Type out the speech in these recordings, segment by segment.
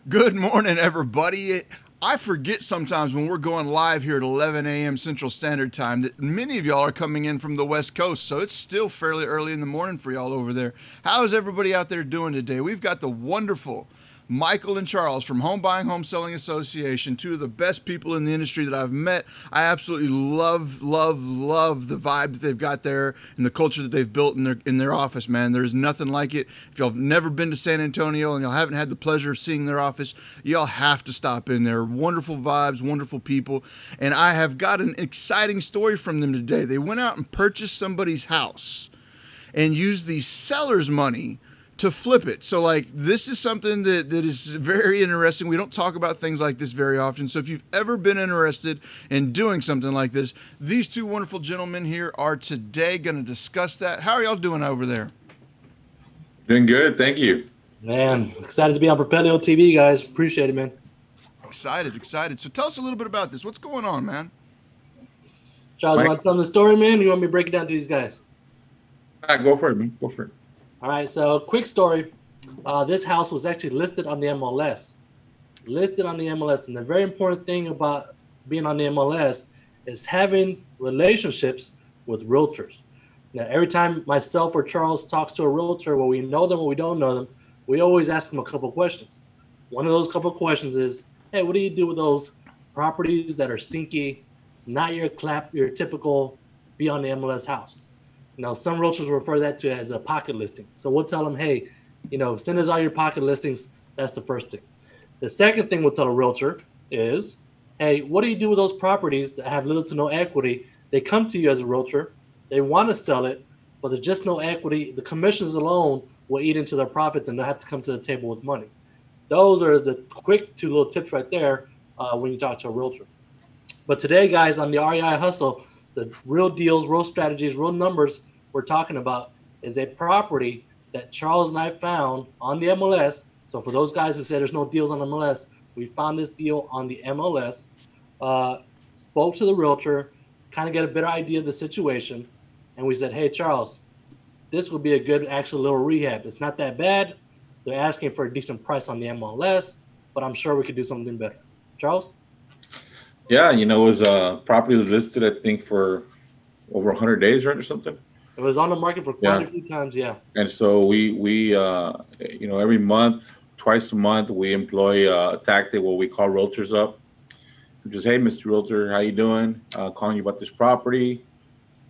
Good morning, everybody. I forget sometimes when we're going live here at 11 a.m. Central Standard Time that many of y'all are coming in from the West Coast, so it's still fairly early in the morning for y'all over there. How is everybody out there doing today? We've got the wonderful Michael and Charles from Home Buying Home Selling Association, two of the best people in the industry that I've met. I absolutely love the vibe that they've got there and the culture that they've built in their office, man. There's nothing like it. If y'all have never been to San Antonio and y'all haven't had the pleasure of seeing their office, y'all have to stop in there. Wonderful vibes, wonderful people. And I have got an exciting story from them today. They went out and purchased somebody's house and used the seller's money to flip it. So like, this is something that is very interesting. We don't talk about things like this very often. So if you've ever been interested in doing something like this, these two wonderful gentlemen here are today going to discuss that. How are y'all doing over there? Doing good. Thank you. Man, excited to be on Propelio TV, guys. Appreciate it, man. Excited. So tell us a little bit about this. What's going on, man? Charles, you want to tell them the story, man? Or you want me to break it down to these guys? Go for it, man. Go for it. All right, so quick story. This house was actually listed on the MLS. And the very important thing about being on the MLS is having relationships with realtors. Now, every time myself or Charles talks to a realtor, where we know them or we don't know them, we always ask them a couple questions. One of those couple questions is, hey, what do you do with those properties that are stinky, not your typical be on the MLS house? Now, some realtors refer that to as a pocket listing. So we'll tell them, hey, send us all your pocket listings. That's the first thing. The second thing we'll tell a realtor is, hey, what do you do with those properties that have little to no equity? They come to you as a realtor. They want to sell it, but there's just no equity. The commissions alone will eat into their profits, and they'll have to come to the table with money. Those are the quick two little tips right there when you talk to a realtor. But today, guys, on the REI Hustle, the real deals, real strategies, real numbers we're talking about is a property that Charles and I found on the MLS. So for those guys who say there's no deals on MLS, we found this deal on the MLS, spoke to the realtor, kind of get a better idea of the situation. And we said, hey, Charles, this would be a good actual little rehab. It's not that bad. They're asking for a decent price on the MLS, but I'm sure we could do something better. Charles? Yeah, it was a property listed, I think, for over 100 days, right, or something. It was on the market for quite a few times, yeah. And so we every month, twice a month, we employ a tactic what we call realtors up. Just, hey, Mr. Realtor, how you doing? Calling you about this property.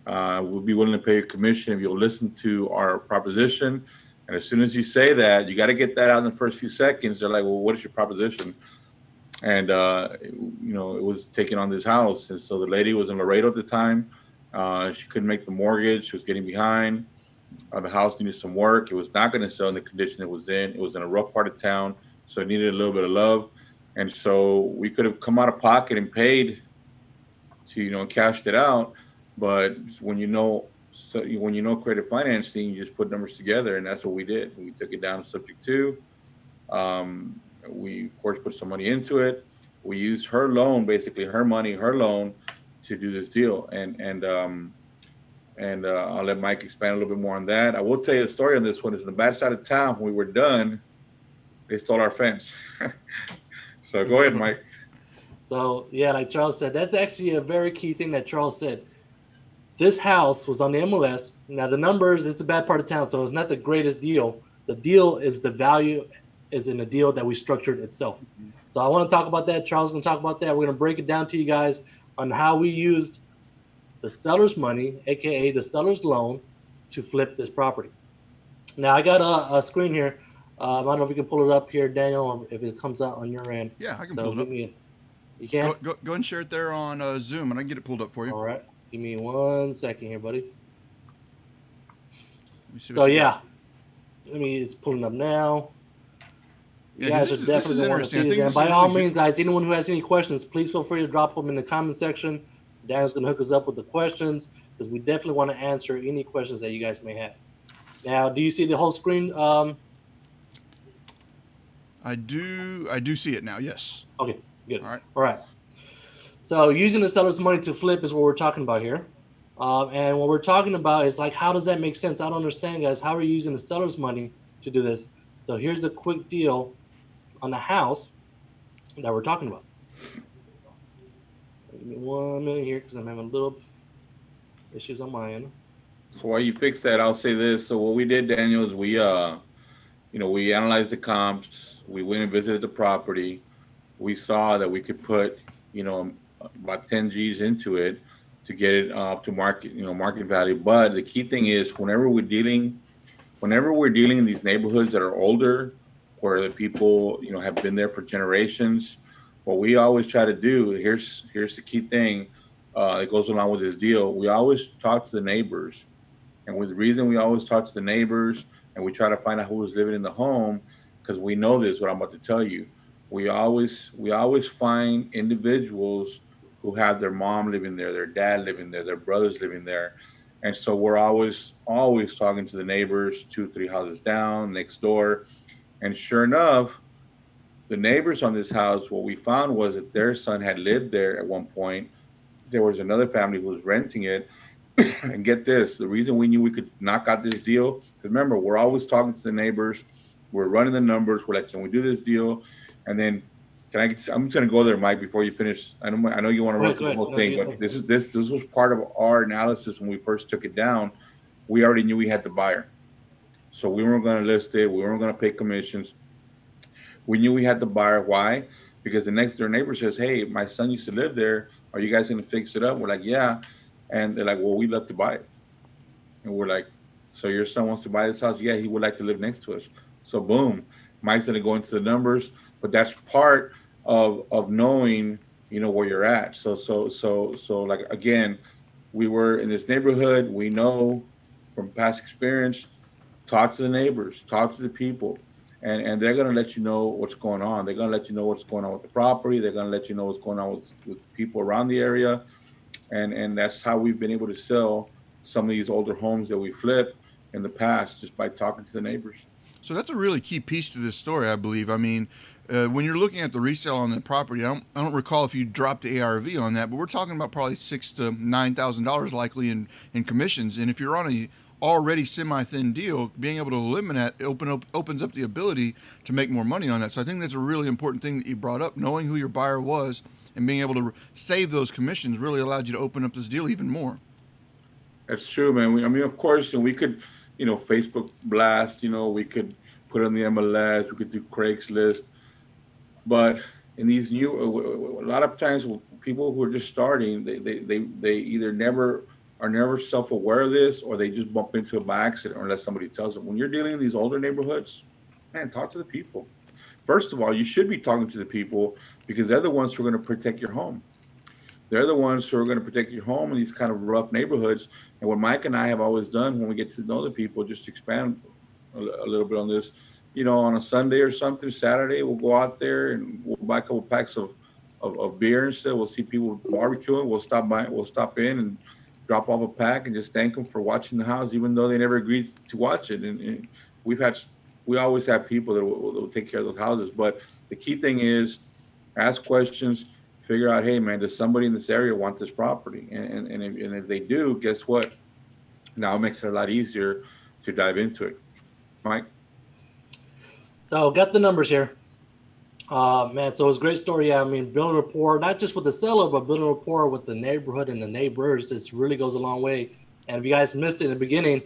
We'll be willing to pay your commission if you'll listen to our proposition. And as soon as you say that, you got to get that out in the first few seconds. They're like, well, what is your proposition? And, it was taking on this house. And so the lady was in Laredo at the time. She couldn't make the mortgage. She was getting behind. The house needed some work. It was not going to sell in the condition it was in. It was in a rough part of town, so it needed a little bit of love. And so we could have come out of pocket and paid to, cashed it out. But when creative financing, you just put numbers together, and that's what we did. We took it down to subject to. We of course put some money into it. We used her loan, basically her money, her loan, to do this deal. And I'll let Mike expand a little bit more on that. I will tell you the story on this one. Is in the bad side of town. When we were done, they stole our fence. So go ahead, Mike. So yeah, like Charles said, that's actually a very key thing that Charles said. This house was on the MLS. Now the numbers, it's a bad part of town, so it's not the greatest deal. The deal is the value is in the deal that we structured itself. So I want to talk about that. Charles is going to talk about that. We're going to break it down to you guys on how we used the seller's money, aka the seller's loan, to flip this property. Now I got a screen here. I don't know if you can pull it up here, Daniel, or if it comes out on your end. Yeah, I can pull it up. You can? Go and share it there on Zoom, and I can get it pulled up for you. All right. Give me 1 second here, buddy. So yeah, it's pulling up now. You guys are definitely going to want to see this. And by all means, guys, anyone who has any questions, please feel free to drop them in the comment section. Dan's going to hook us up with the questions because we definitely want to answer any questions that you guys may have. Now, do you see the whole screen? I do see it now. Yes. Okay. Good. All right. So using the seller's money to flip is what we're talking about here. And what we're talking about is like, how does that make sense? I don't understand, guys. How are you using the seller's money to do this? So here's a quick deal. on the house that we're talking about. Give me 1 minute here because I'm having a little issues on my end. So while you fix that, I'll say this. So what we did, Daniel, is we analyzed the comps. We went and visited the property. We saw that we could put, about 10 G's into it to get it up to market, market value. But the key thing is whenever we're dealing in these neighborhoods that are older, where the people, have been there for generations, what we always try to do, here's the key thing that goes along with this deal. We always talk to the neighbors. And with the reason we always talk to the neighbors and we try to find out who was living in the home, because we know this, what I'm about to tell you. We always find individuals who have their mom living there, their dad living there, their brothers living there. And so we're always talking to the neighbors, 2, 3 houses down, next door. And sure enough, the neighbors on this house, what we found was that their son had lived there at one point. There was another family who was renting it. And get this, the reason we knew we could knock out this deal, because remember, we're always talking to the neighbors, we're running the numbers, we're like, can we do this deal? And then I'm just going to go there, Mike, before you finish. I know you want to run through the whole thing, but this was part of our analysis when we first took it down. We already knew we had the buyer, so we weren't going to list it, we weren't going to pay commissions. We knew we had the buyer. Why? Because the next door neighbor says, hey, my son used to live there, are you guys going to fix it up? We're like, yeah. And they're like, well, we'd love to buy it. And we're like, so your son wants to buy this house? Yeah, he would like to live next to us. So boom, Mike's going to go into the numbers, but that's part of knowing, where you're at. So like, again, we were in this neighborhood. We know from past experience, talk to the neighbors, talk to the people, and they're going to let you know what's going on. They're going to let you know what's going on with the property. They're going to let you know what's going on with people around the area. And that's how we've been able to sell some of these older homes that we flipped in the past, just by talking to the neighbors. So that's a really key piece to this story, I believe. I mean, when you're looking at the resale on the property, I don't recall if you dropped the ARV on that, but we're talking about probably $6,000 to $9,000 likely in commissions. And if you're on a already semi-thin deal, being able to eliminate opens up the ability to make more money on that. So I think that's a really important thing that you brought up. Knowing who your buyer was and being able to save those commissions really allowed you to open up this deal even more. That's true, man. Of course, we could, Facebook blast, we could put it on the MLS, we could do Craigslist. But in these a lot of times people who are just starting, they either are never self-aware of this, or they just bump into it by accident, or unless somebody tells them. When you're dealing in these older neighborhoods, man, talk to the people. First of all, you should be talking to the people, because they're the ones who are going to protect your home. They're the ones who are going to protect your home in these kind of rough neighborhoods. And what Mike and I have always done when we get to know the people, just to expand a little bit on this, on a Sunday or something, Saturday, we'll go out there and we'll buy a couple packs of beer instead. We'll see people barbecuing. We'll stop in and drop off a pack and just thank them for watching the house, even though they never agreed to watch it. And we always have people that will take care of those houses. But the key thing is ask questions, figure out, hey, man, does somebody in this area want this property? And if they do, guess what? Now it makes it a lot easier to dive into it. Mike? So got the numbers here. Man, so it was a great story. Yeah, building rapport, not just with the seller, but building rapport with the neighborhood and the neighbors. This really goes a long way. And if you guys missed it in the beginning,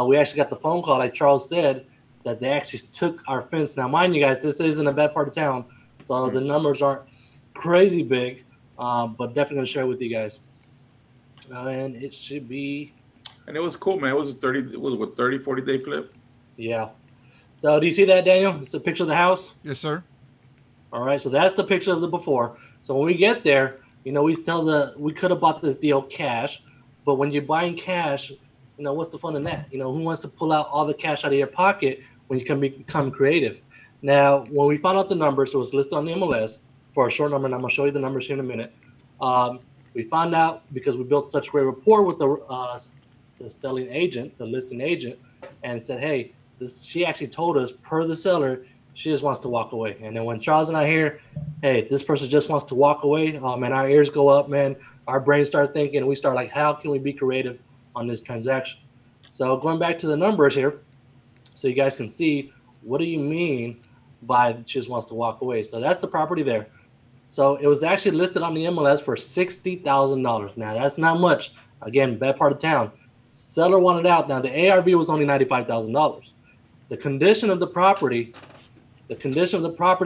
we actually got the phone call, like Charles said, that they actually took our fence. Now, mind you guys, this isn't a bad part of town, so the numbers aren't crazy big, but definitely going to share it with you guys. And it should be... And it was cool, man. It was a 40-day flip? Yeah. So do you see that, Daniel? It's a picture of the house? Yes, sir. All right, so that's the picture of the before. So when we get there, we could have bought this deal cash, but when you're buying cash, what's the fun in that? Who wants to pull out all the cash out of your pocket when you can become creative? Now, when we found out the numbers, it was listed on the MLS for a short number, and I'm going to show you the numbers here in a minute. We found out because we built such great rapport with the selling agent, the listing agent, and said, hey, she actually told us, per the seller, she just wants to walk away. And then when Charles and I hear, hey, this person just wants to walk away, man, our ears go up, man. Our brains start thinking, and we start like, how can we be creative on this transaction? So going back to the numbers here, so you guys can see, what do you mean buy. She just wants to walk away. So that's the property there. So it was actually listed on the MLS for $60,000. Now that's not much. Again, bad part of town. Seller wanted out. Now the ARV was only $95,000. The condition of the property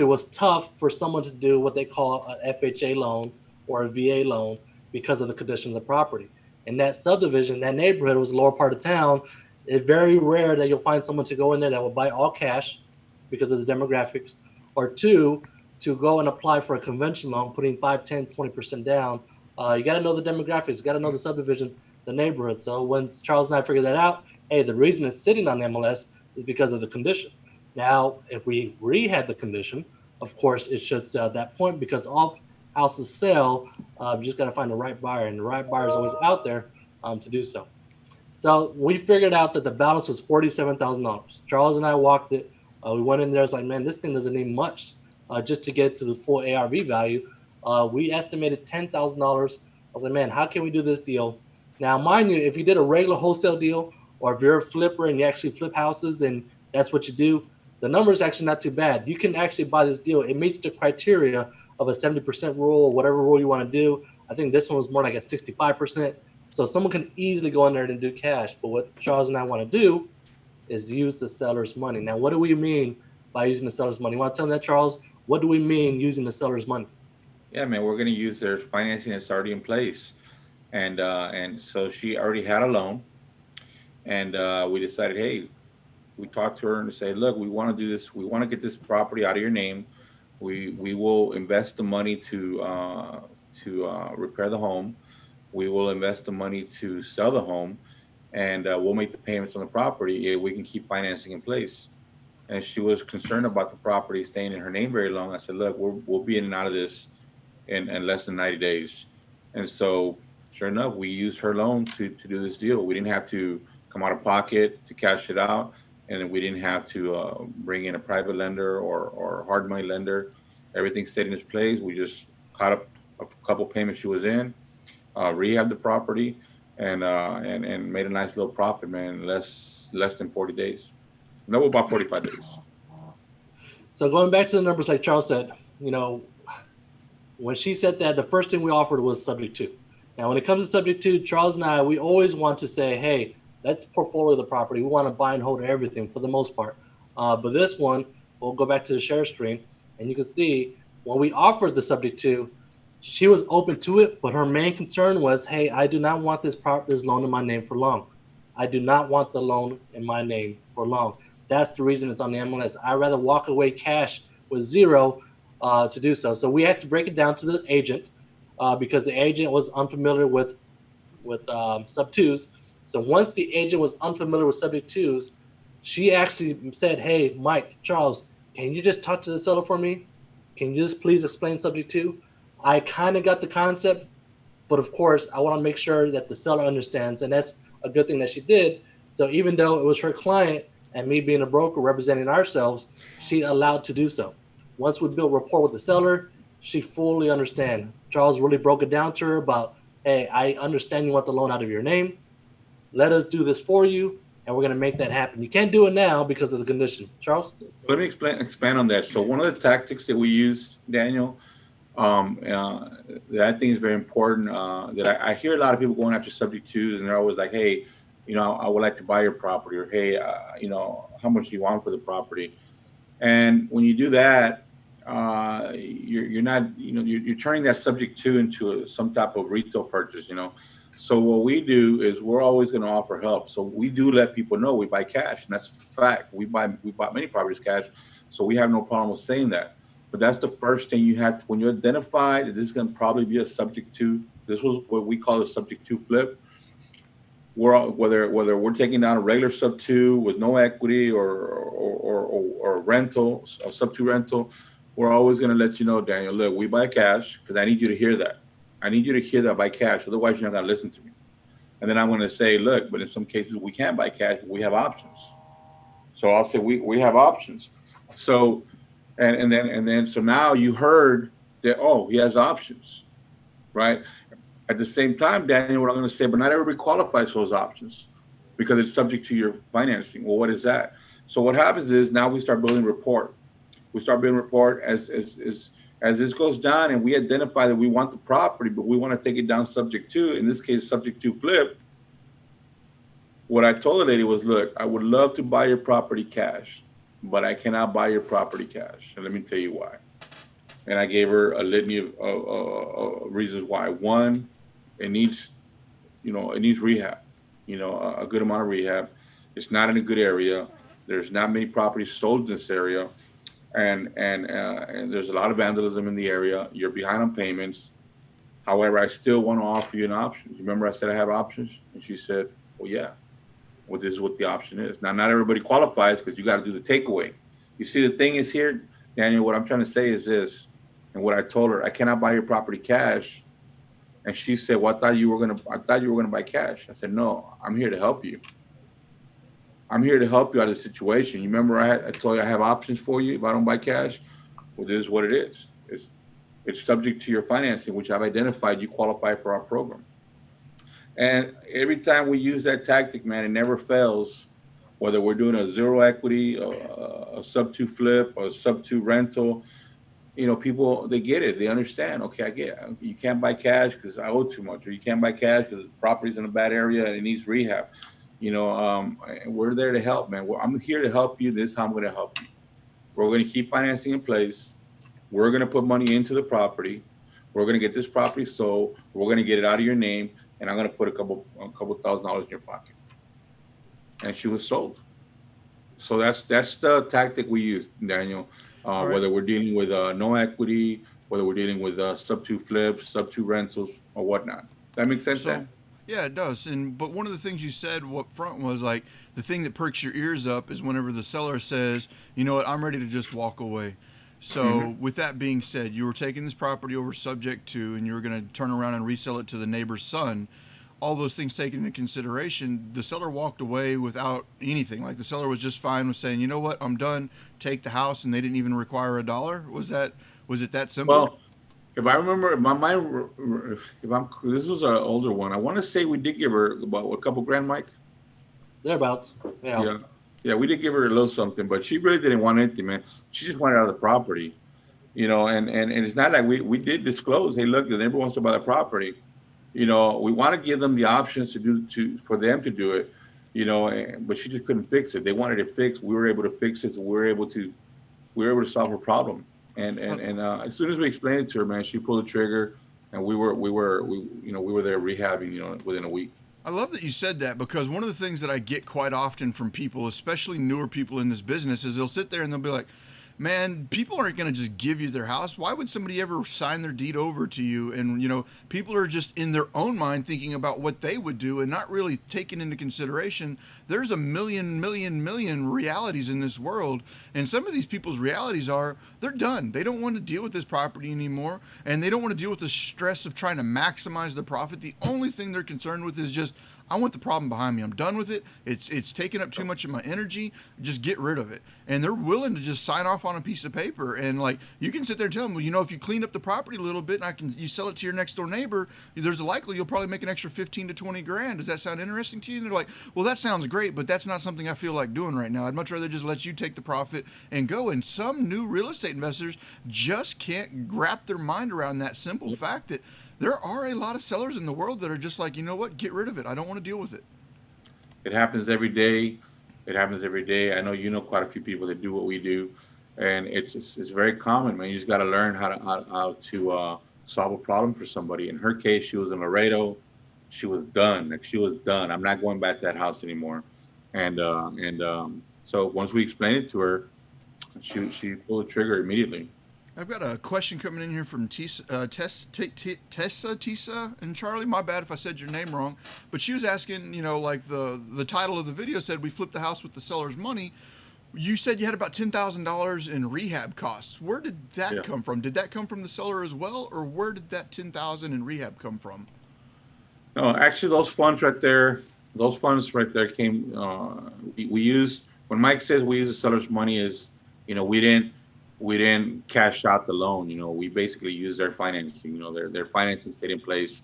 was tough for someone to do what they call an FHA loan or a VA loan because of the condition of the property. In that subdivision, that neighborhood was the lower part of town. It's very rare that you'll find someone to go in there that will buy all cash because of the demographics, or two, to go and apply for a conventional loan, putting 5, 10, 20% down. You got to know the demographics. You got to know the subdivision, the neighborhood. So when Charles and I figured that out, hey, the reason it's sitting on MLS is because of the condition. Now, if we rehab the condition, of course, it should sell at that point because all houses sell. You just got to find the right buyer, and the right buyer is always out there to do so. So we figured out that the balance was $47,000. Charles and I walked it. We went in there. It's like, man, this thing doesn't need much just to get to the full ARV value. We estimated $10,000. I was like, man, how can we do this deal? Now, mind you, if you did a regular wholesale deal, or if you're a flipper and you actually flip houses and that's what you do, the number is actually not too bad. You can actually buy this deal. It meets the criteria of a 70% rule, or whatever rule you want to do. I think this one was more like a 65%. So someone can easily go in there and do cash. But what Charles and I want to do is use the seller's money. Now, what do we mean by using the seller's money? You want to tell me that, Charles? What do we mean using the seller's money? Yeah, man, we're going to use their financing that's already in place. And so she already had a loan. And we decided, hey, we talked to her and say, look, we want to do this. We want to get this property out of your name. We will invest the money to repair the home. We will invest the money to sell the home, and we'll make the payments on the property if we can keep financing in place. And she was concerned about the property staying in her name very long. I said, look, we'll be in and out of this in less than 90 days. And so sure enough, we used her loan to do this deal. We didn't have to come out of pocket to cash it out. And we didn't have to bring in a private lender or hard money lender. Everything stayed in its place. We just caught up a couple payments she was in, rehabbed the property, and made a nice little profit, man. Less than 40 days. No, about 45 days. So going back to the numbers, like Charles said, when she said that, the first thing we offered was subject to. Now, when it comes to subject to, Charles and I, we always want to say, hey, let's portfolio the property. We want to buy and hold everything for the most part. But this one, we'll go back to the share screen, and you can see when we offered the subject to, she was open to it, but her main concern was, hey, I do not want this loan in my name for long. I do not want the loan in my name for long. That's the reason it's on the MLS. I'd rather walk away cash with zero to do so. So we had to break it down to the agent because the agent was unfamiliar with sub twos. So once the agent was unfamiliar with subject twos, she actually said, hey, Mike, Charles, can you just talk to the seller for me? Can you just please explain subject two? I kind of got the concept, but of course, I want to make sure that the seller understands. And that's a good thing that she did. So even though it was her client and me being a broker representing ourselves, she allowed to do so. Once we built rapport with the seller, she fully understand. Charles really broke it down to her about, hey, I understand you want the loan out of your name. Let us do this for you, and we're going to make that happen. You can't do it now because of the condition. Charles? Let me expand on that. So one of the tactics that we use, Daniel, that I think is very important, that I hear a lot of people going after subject twos, and they're always like, hey, I would like to buy your property, or hey, how much do you want for the property? And when you do that, you're not, you're turning that subject to into some type of retail purchase, So what we do is we're always going to offer help. So we do let people know we buy cash, and that's a fact. We bought many properties cash, so we have no problem with saying that. But that's the first thing you have to, when you identify that this is going to probably be a subject to. This was what we call a subject to flip. Whether we're taking down a regular sub two with no equity or rental, a sub two rental, we're always going to let you know, Daniel, look, we buy cash, because I need you to hear that. I need you to hear that by cash. Otherwise, you're not going to listen to me. And then I'm going to say, look, but in some cases we can't buy cash, but we have options. So I'll say we have options. So and then so now you heard that, oh, he has options, right? At the same time, Daniel, what I'm going to say, but not everybody qualifies for those options because it's subject to your financing. Well, what is that? So what happens is now we start building rapport. We start building report as this goes down, and we identify that we want the property, but we want to take it down subject to, in this case, subject to flip. What I told the lady was, look, I would love to buy your property cash, but I cannot buy your property cash. And let me tell you why. And I gave her a litany of reasons why. One, it needs rehab, a good amount of rehab. It's not in a good area. There's not many properties sold in this area. And there's a lot of vandalism in the area. You're behind on payments. However, I still want to offer you an option. Remember I said I have options? And she said, well, yeah. Well, this is what the option is. Now, not everybody qualifies because you got to do the takeaway. You see, the thing is here, Daniel, what I'm trying to say is this, and what I told her, I cannot buy your property cash. And she said, well, I thought you were gonna buy cash. I said, no, I'm here to help you. I'm here to help you out of the situation. You remember I told you I have options for you if I don't buy cash? Well, this is what it is. It's subject to your financing, which I've identified you qualify for our program. And every time we use that tactic, man, it never fails. Whether we're doing a zero equity, a sub-2 flip, or a sub-2 rental, people, they get it. They understand. Okay, I get it. You can't buy cash because I owe too much, or you can't buy cash because the property's in a bad area and it needs rehab. We're there to help, man. I'm here to help you. This is how I'm going to help you. We're going to keep financing in place. We're going to put money into the property. We're going to get this property sold. We're going to get it out of your name, and I'm going to put a couple $1,000 in your pocket. And she was sold. So that's the tactic we use, Daniel. Right. Whether we're dealing with no equity, whether we're dealing with sub-2 flips, sub-2 rentals, or whatnot. That makes sense, Dan? Yeah, it does. But one of the things you said up front was like the thing that perks your ears up is whenever the seller says, you know what, I'm ready to just walk away. So with that being said, you were taking this property over subject to, and you were going to turn around and resell it to the neighbor's son. All those things taken into consideration, the seller walked away without anything. Like the seller was just fine with saying, you know what, I'm done, take the house, and they didn't even require $1. Was it that simple? Well, if I remember, this was an older one. I want to say we did give her about a couple grand, Mike. Thereabouts. Yeah, we did give her a little something, but she really didn't want anything, man. She just wanted out of the property, and it's not like we did disclose, hey, look, the neighbor wants to buy the property. We want to give them the options for them to do it, but she just couldn't fix it. They wanted it fixed. We were able to fix it. So we were able to solve her problem. And as soon as we explained it to her, man, she pulled the trigger, and we were there rehabbing, within a week. I love that you said that, because one of the things that I get quite often from people, especially newer people in this business, is they'll sit there and they'll be like, man, people aren't going to just give you their house. Why would somebody ever sign their deed over to you? And, people are just in their own mind thinking about what they would do and not really taking into consideration there's a million realities in this world. And some of these people's realities are they're done. They don't want to deal with this property anymore. And they don't want to deal with the stress of trying to maximize the profit. The only thing they're concerned with is just, I want the problem behind me. I'm done with it. It's taking up too much of my energy. Just get rid of it. And they're willing to just sign off on a piece of paper. And like, you can sit there and tell them, well, if you clean up the property a little bit and you sell it to your next door neighbor, there's a likely you'll probably make an extra 15 to 20 grand. Does that sound interesting to you? And they're like, well, that sounds great, but that's not something I feel like doing right now. I'd much rather just let you take the profit and go. And some new real estate investors just can't wrap their mind around that simple fact that there are a lot of sellers in the world that are just like, you know what, get rid of it. I don't want to deal with it. It happens every day. I know quite a few people that do what we do, and it's very common, man. You just got to learn how to solve a problem for somebody. In her case, she was in Laredo. She was done. I'm not going back to that house anymore. And so once we explained it to her, she pulled the trigger immediately. I've got a question coming in here from Tessa and Charlie. My bad if I said your name wrong. But she was asking, like the title of the video said, we flipped the house with the seller's money. You said you had about $10,000 in rehab costs. Where did that come from? Did that come from the seller as well? Or where did that $10,000 in rehab come from? No, actually, those funds right there came, we used, when Mike says we use the seller's money is, we didn't cash out the loan. We basically used their financing. Their financing stayed in place.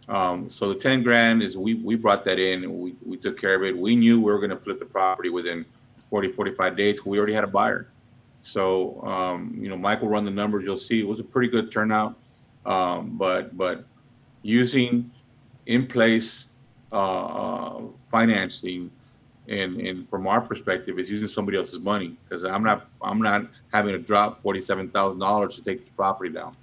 So the 10 grand is we brought that in, and we took care of it. We knew we were going to flip the property within 40, 45 days. We already had a buyer. So, Michael run the numbers. You'll see it was a pretty good turnout. But using in place financing, and from our perspective, is using somebody else's money, because I'm not having to drop $47,000 to take the property down.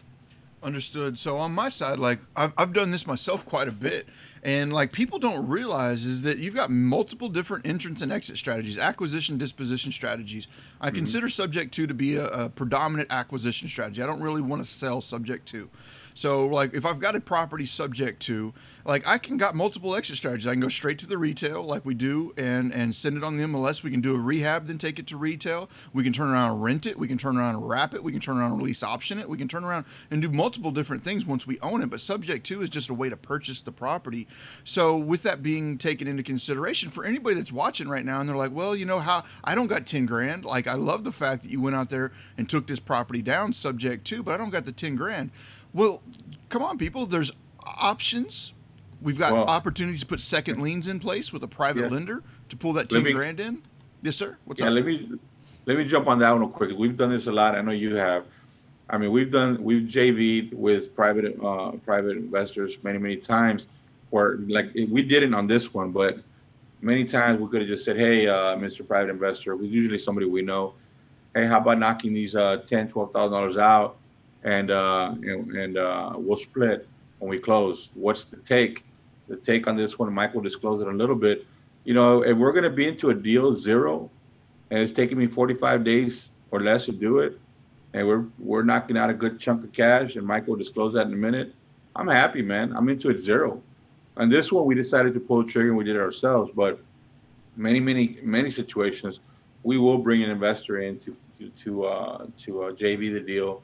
Understood. So on my side, like I've done this myself quite a bit, and like people don't realize is that you've got multiple different entrance and exit strategies, acquisition, disposition strategies. I Mm-hmm. consider subject to be a predominant acquisition strategy. I don't really want to sell subject to. So like if I've got a property subject to, like I can got multiple exit strategies. I can go straight to the retail like we do and send it on the MLS. We can do a rehab, then take it to retail. We can turn around and rent it. We can turn around and wrap it. We can turn around and release option it. We can turn around and do multiple different things once we own it. But subject to is just a way to purchase the property. So with that being taken into consideration, for anybody that's watching right now and they're like, well, you know how I don't got 10 grand. Like I love the fact that you went out there and took this property down subject to, but I don't got the 10 grand. Well, come on, people. There's options. We've got Well, opportunities to put second liens in place with a private yeah. lender to pull that Let 10 me grand in. Yes, sir. What's yeah, up? let me jump on that one real quick. We've done this a lot. I know you have. I mean, we've JV'd with private investors many times, where like we didn't on this one, but many times we could have just said, hey, Mr. Private Investor, who's usually somebody we know, hey, how about knocking these $10,000-$12,000 out, and we'll split when we close. What's the take? The take on this one, Mike will disclose it a little bit. If we're going to be into a deal zero, and it's taking me 45 days or less to do it, and we're knocking out a good chunk of cash, and Mike will disclose that in a minute, I'm happy, man. I'm into it zero. And this one, we decided to pull the trigger and we did it ourselves. But many situations, we will bring an investor in to JV the deal.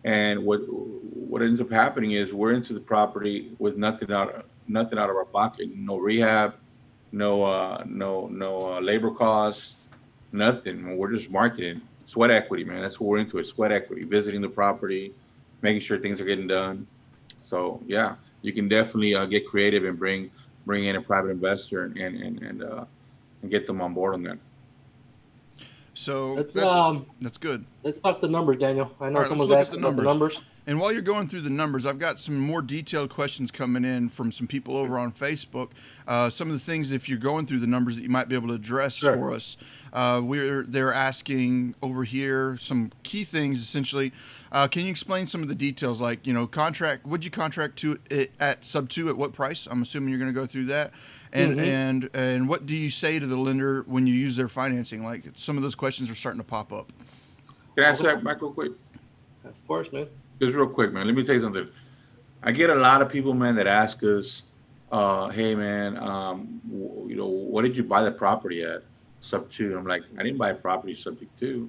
And what ends up happening is we're into the property with nothing out of our pocket, no rehab, no labor costs, nothing. We're just marketing sweat equity, man. That's what we're into. It sweat equity, visiting the property, making sure things are getting done. So yeah, you can definitely get creative and bring in a private investor and get them on board on that. So Let's that's good. let's talk the numbers, Daniel. I know All right, let's someone's look at asking about the numbers. And while you're going through the numbers, I've got some more detailed questions coming in from some people over on Facebook. Some of the things, if you're going through the numbers, that you might be able to address Sure. for us. They're asking over here some key things essentially. Can you explain some of the details, like contract? Would you contract to it at sub 2 at what price? I'm assuming you're going to go through that. And and what do you say to the lender when you use their financing? Like some of those questions are starting to pop up. Can I ask that, Mike, real quick? Of course, man. Just real quick, man. Let me tell you something. I get a lot of people, man, that ask us, "Hey, man, what did you buy the property at? Sub 2?" I'm like, I didn't buy a property subject to.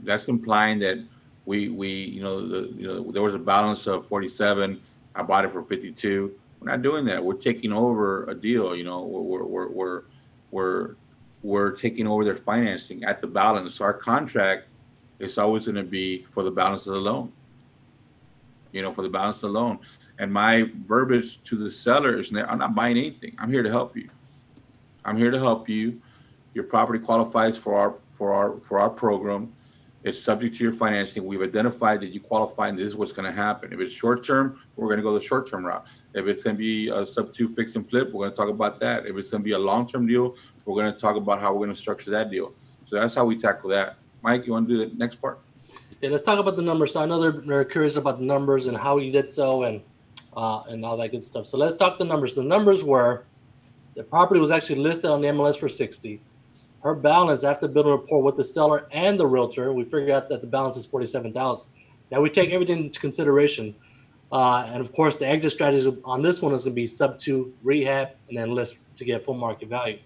That's implying that there was a balance of 47. I bought it for 52. We're not doing that. We're taking over a deal. We're taking over their financing at the balance. So our contract is always going to be for the balance of the loan. For the balance of the loan. And my verbiage to the seller is, I'm not buying anything. I'm here to help you. I'm here to help you. Your property qualifies for our program. It's subject to your financing. We've identified that you qualify, and this is what's going to happen. If it's short term, we're going to go the short term route. If it's going to be a sub 2 fix and flip, we're going to talk about that. If it's going to be a long term deal, we're going to talk about how we're going to structure that deal. So that's how we tackle that. Mike, you want to do the next part? Yeah, let's talk about the numbers. So I know they're curious about the numbers and how you did so and all that good stuff. So let's talk the numbers. The numbers were the property was actually listed on the MLS for 60. Her balance after building rapport with the seller and the realtor, we figured out that the balance is 47,000. Now we take everything into consideration, and of course the exit strategy on this one is going to be sub 2 rehab and then list to get full market value.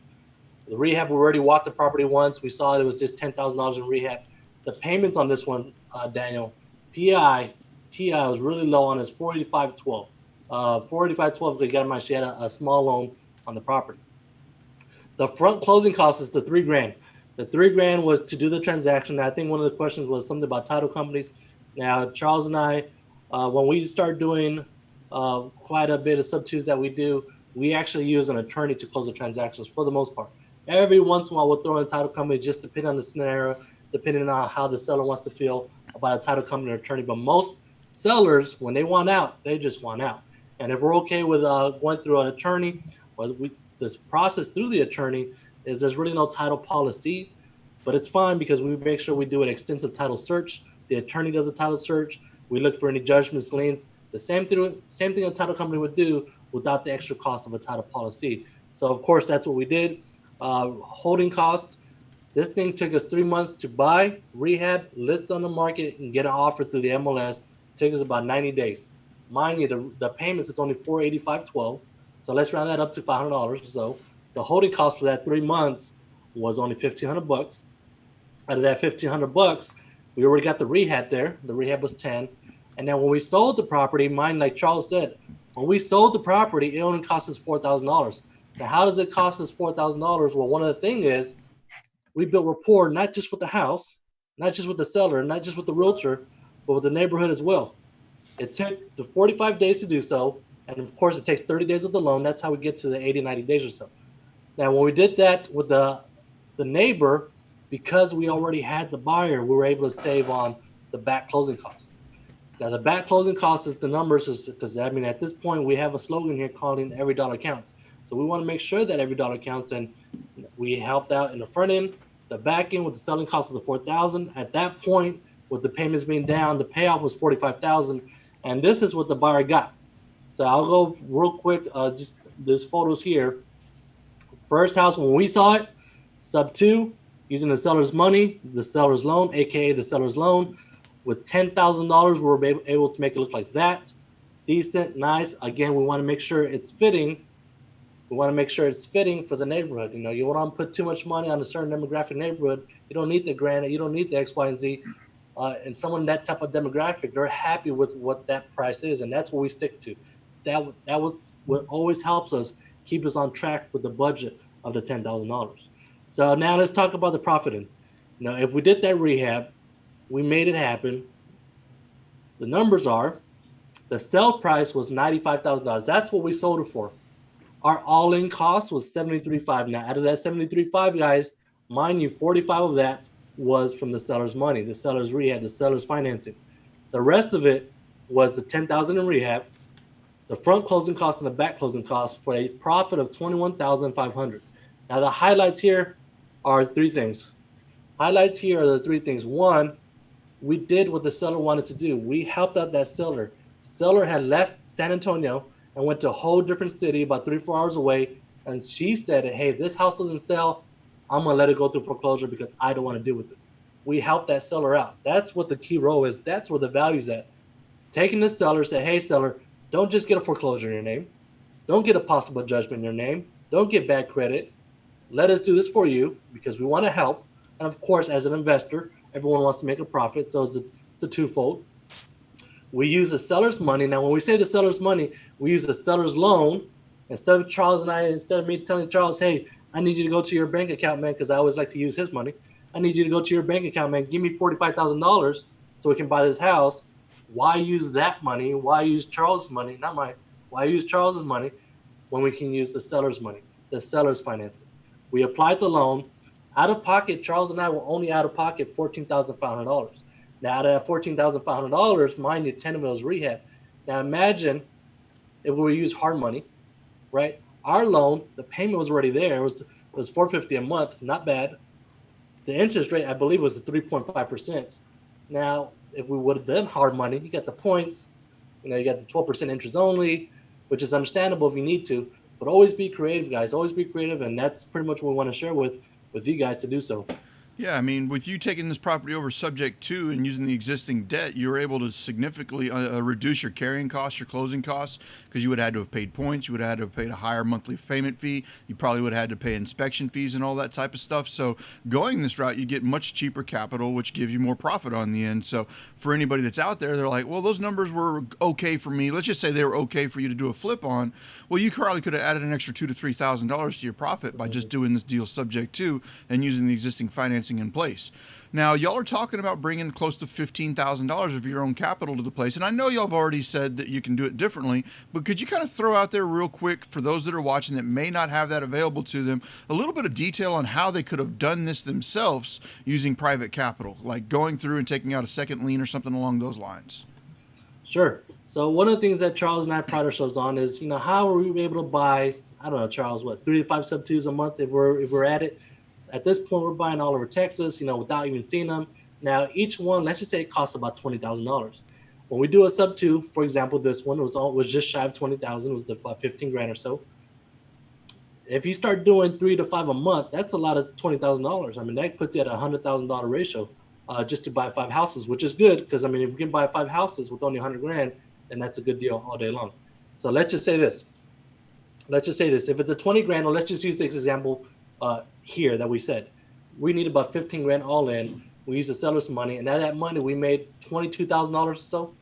The rehab, we already walked the property once. We saw it was just $10,000 in rehab. The payments on this one, Daniel, TI was really low on his $485.12. $485.12, they got in mind she had a small loan on the property. The front closing cost is the $3,000. The $3,000 was to do the transaction. I think one of the questions was something about title companies. Now, Charles and I, when we start doing quite a bit of sub 2s that we do, we actually use an attorney to close the transactions for the most part. Every once in a while, we'll throw in a title company just depending on the scenario. depending on how the seller wants to feel about a title company or attorney. But most sellers, when they want out, they just want out. And if we're okay with going through an attorney, this process through the attorney is there's really no title policy, but it's fine because we make sure we do an extensive title search. The attorney does a title search. We look for any judgments, liens, the same thing a title company would do without the extra cost of a title policy. So of course, that's what we did. Holding costs. This thing took us 3 months to buy, rehab, list on the market, and get an offer through the MLS. It took us about 90 days. Mind you, the payments is only $485.12. So let's round that up to $500 or so. The holding cost for that 3 months was only $1,500. Out of that $1,500, we already got the rehab there. The rehab was 10. And then when we sold the property, mind, like Charles said, when we sold the property, it only cost us $4,000. Now, how does it cost us $4,000? Well, one of the things is we built rapport, not just with the house, not just with the seller, not just with the realtor, but with the neighborhood as well. It took the 45 days to do so. And of course, it takes 30 days with the loan. That's how we get to the 80, 90 days or so. Now, when we did that with the neighbor, because we already had the buyer, we were able to save on the back closing costs. Now, the back closing costs is the numbers, because I mean, at this point, we have a slogan here calling every dollar counts. So we want to make sure that every dollar counts, and we helped out in the front end, the back end with the selling cost of the $4,000. At that point, with the payments being down, the payoff was $45,000, and this is what the buyer got. So I'll go real quick. Just there's photos here. First house when we saw it, sub 2, using the seller's money, the seller's loan, aka the seller's loan, with $10,000, we were able to make it look like that. Decent, nice. Again, we want to make sure it's fitting. We want to make sure it's fitting for the neighborhood. You know, you don't want to put too much money on a certain demographic neighborhood. You don't need the granite. You don't need the X, Y, and Z. And someone in that type of demographic, they're happy with what that price is, and that's what we stick to. That was what always helps us keep us on track with the budget of the $10,000. So now let's talk about the profiting. Now, if we did that rehab, we made it happen. The numbers are, the sale price was $95,000. That's what we sold it for. Our all-in cost was $73,500. Now, out of that $73,500, guys, mind you, $45,000 of that was from the seller's money, the seller's rehab, the seller's financing. The rest of it was the $10,000 in rehab, the front closing cost and the back closing cost, for a profit of $21,500. Now, the highlights here are 3 things. Highlights here are the 3 things. One, we did what the seller wanted to do. We helped out that seller. Seller had left San Antonio and went to a whole different city about 3-4 hours away. And she said, hey, if this house doesn't sell, I'm going to let it go through foreclosure because I don't want to deal with it. We helped that seller out. That's what the key role is. That's where the value's at. Taking the seller, say, hey, seller, don't just get a foreclosure in your name. Don't get a possible judgment in your name. Don't get bad credit. Let us do this for you because we want to help. And of course, as an investor, everyone wants to make a profit. So it's a twofold. We use the seller's money. Now, when we say the seller's money, we use the seller's loan. Instead of me telling Charles, hey, I need you to go to your bank account, man, because I always like to use his money. I need you to go to your bank account, man. Give me $45,000 so we can buy this house. Why use that money? Why use Charles' money? Not mine. Why use Charles's money when we can use the seller's money, the seller's financing? We applied the loan. Out of pocket, Charles and I were only out of pocket $14,500. Now, out of that $14,500, mind you, 10 of it was rehab. Now, imagine if we use hard money, right? Our loan, the payment was already there. It was $450 a month, not bad. The interest rate, I believe, was 3.5%. Now, if we would have done hard money, you got the points, you got the 12% interest only, which is understandable if you need to. But always be creative, guys. Always be creative, and that's pretty much what we want to share with you guys to do so. Yeah, I mean, with you taking this property over subject to and using the existing debt, you were able to significantly reduce your carrying costs, your closing costs, because you would have had to have paid points. You would have had to have paid a higher monthly payment fee. You probably would have had to pay inspection fees and all that type of stuff. So going this route, you get much cheaper capital, which gives you more profit on the end. So for anybody that's out there, they're like, well, those numbers were okay for me. Let's just say they were okay for you to do a flip on. Well, you probably could have added an extra $2,000 to $3,000 to your profit by just doing this deal subject to and using the existing financing financing in place. Now, y'all are talking about bringing close to $15,000 of your own capital to the place. And I know y'all have already said that you can do it differently, but could you kind of throw out there real quick for those that are watching that may not have that available to them, a little bit of detail on how they could have done this themselves using private capital, like going through and taking out a second lien or something along those lines? Sure. So one of the things that Charles and I pride ourselves on is, how are we able to buy, I don't know, Charles, what, 3 to 5 sub-2s a month if we're at it? At this point, we're buying all over Texas, without even seeing them. Now, each one, let's just say it costs about $20,000. When we do a sub-2, for example, this one was just shy of $20,000, was about 15 grand or so. If you start doing 3 to 5 a month, that's a lot of $20,000. I mean, that puts you at a $100,000 ratio just to buy 5 houses, which is good because, if you can buy 5 houses with only 100 grand, then that's a good deal all day long. So let's just say this. If it's a 20 grand, or let's just use this example here that we said. We need about 15 grand all in. We use the seller's money, and out of that money, we made $22,000 or so.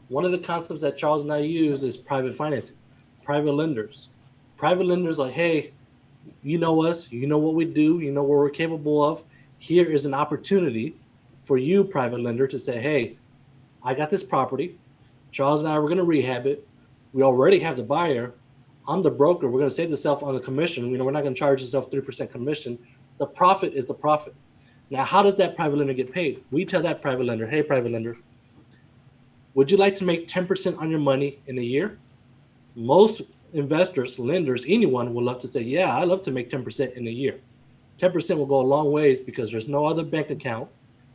One of the concepts that Charles and I use is private financing, private lenders. Private lenders like, hey, you know us, you know what we do, you know what we're capable of. Here is an opportunity for you, private lender, to say, hey, I got this property. Charles and I were going to rehab it. We already have the buyer. I'm the broker. We're going to save the self on the commission. We're not going to charge yourself 3% commission. The profit is the profit. Now, how does that private lender get paid? We tell that private lender, hey, private lender, would you like to make 10% on your money in a year? Most investors, lenders, anyone will love to say, yeah, I love to make 10% in a year. 10% will go a long ways because there's no other bank account,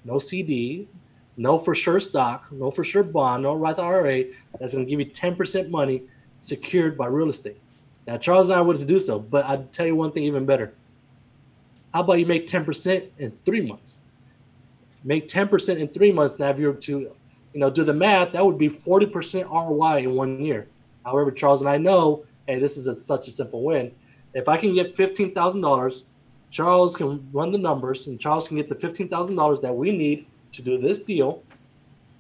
no CD, no for sure stock, no for sure bond, no Roth IRA that's going to give you 10% money secured by real estate. Now, Charles and I wanted to do so, but I'd tell you one thing even better. How about you make 10% in 3 months? Make 10% in 3 months. Now, if you were to, do the math, that would be 40% ROI in 1 year. However, Charles and I know, hey, this is such a simple win. If I can get $15,000, Charles can run the numbers, and Charles can get the $15,000 that we need to do this deal.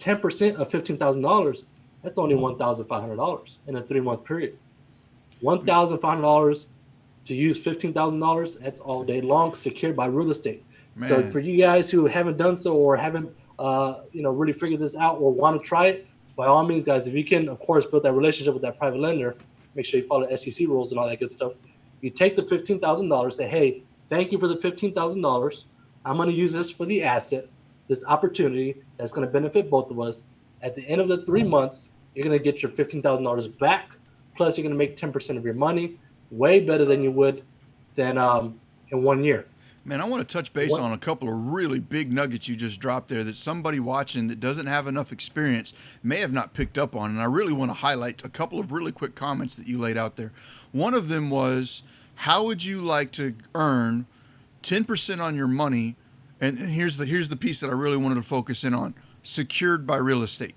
10% of $15,000, that's only $1,500 in a 3-month period. $1,500 to use $15,000, that's all day long, secured by real estate. Man. So for you guys who haven't done so or haven't, really figured this out or want to try it, by all means, guys, if you can, of course, build that relationship with that private lender, make sure you follow SEC rules and all that good stuff. You take the $15,000, say, hey, thank you for the $15,000. I'm going to use this for the asset, this opportunity that's going to benefit both of us. At the end of the 3 months, you're going to get your $15,000 back. Plus, you're going to make 10% of your money, way better than you would than in 1 year. Man, I want to touch base on a couple of really big nuggets you just dropped there that somebody watching that doesn't have enough experience may have not picked up on. And I really want to highlight a couple of really quick comments that you laid out there. One of them was, how would you like to earn 10% on your money? And here's the piece that I really wanted to focus in on, secured by real estate.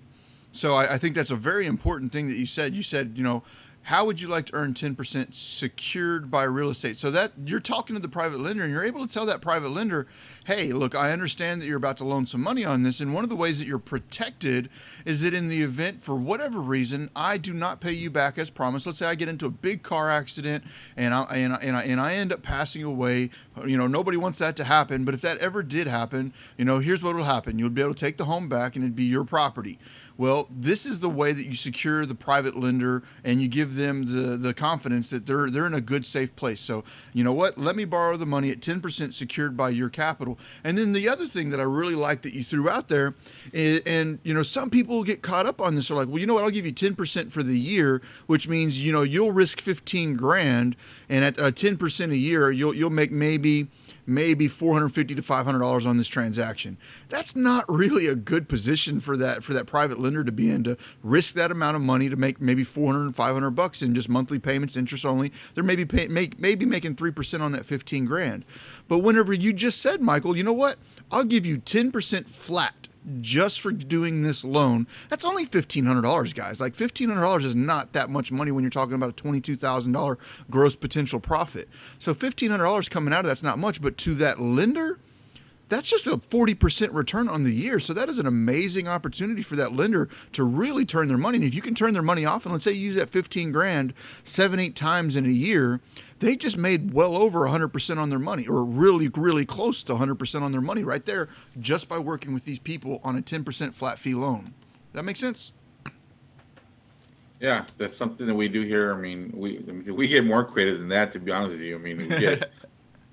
So I think that's a very important thing that you said. You said, how would you like to earn 10% secured by real estate? So that you're talking to the private lender and you're able to tell that private lender, hey, look, I understand that you're about to loan some money on this. And one of the ways that you're protected is that in the event, for whatever reason, I do not pay you back as promised. Let's say I get into a big car accident and I end up passing away. Nobody wants that to happen. But if that ever did happen, here's what will happen. You'll be able to take the home back and it'd be your property. Well, this is the way that you secure the private lender and you give them the confidence that they're in a good, safe place. So, you know what? Let me borrow the money at 10% secured by your capital. And then the other thing that I really like that you threw out there is, and some people get caught up on this. They're like, well, you know what? I'll give you 10% for the year, which means, you'll risk 15 grand and at 10% a year, you'll make maybe $450 to $500 on this transaction. That's not really a good position for that private lender to be in, to risk that amount of money to make maybe $400 and $500 in just monthly payments, interest only. They're maybe making 3% on that 15 grand. But whenever you just said, Michael, you know what? I'll give you 10% flat just for doing this loan. That's only $1,500, guys. Like $1,500 is not that much money when you're talking about a $22,000 gross potential profit. So $1,500 coming out of that's not much, but to that lender, that's just a 40% return on the year. So that is an amazing opportunity for that lender to really turn their money. And if you can turn their money off, and let's say you use that 15 grand 7-8 times in a year, they just made well over 100% on their money, or really, really close to 100% on their money right there, just by working with these people on a 10% flat fee loan. That makes sense? Yeah, that's something that we do here. I mean, we get more creative than that, to be honest with you. I mean,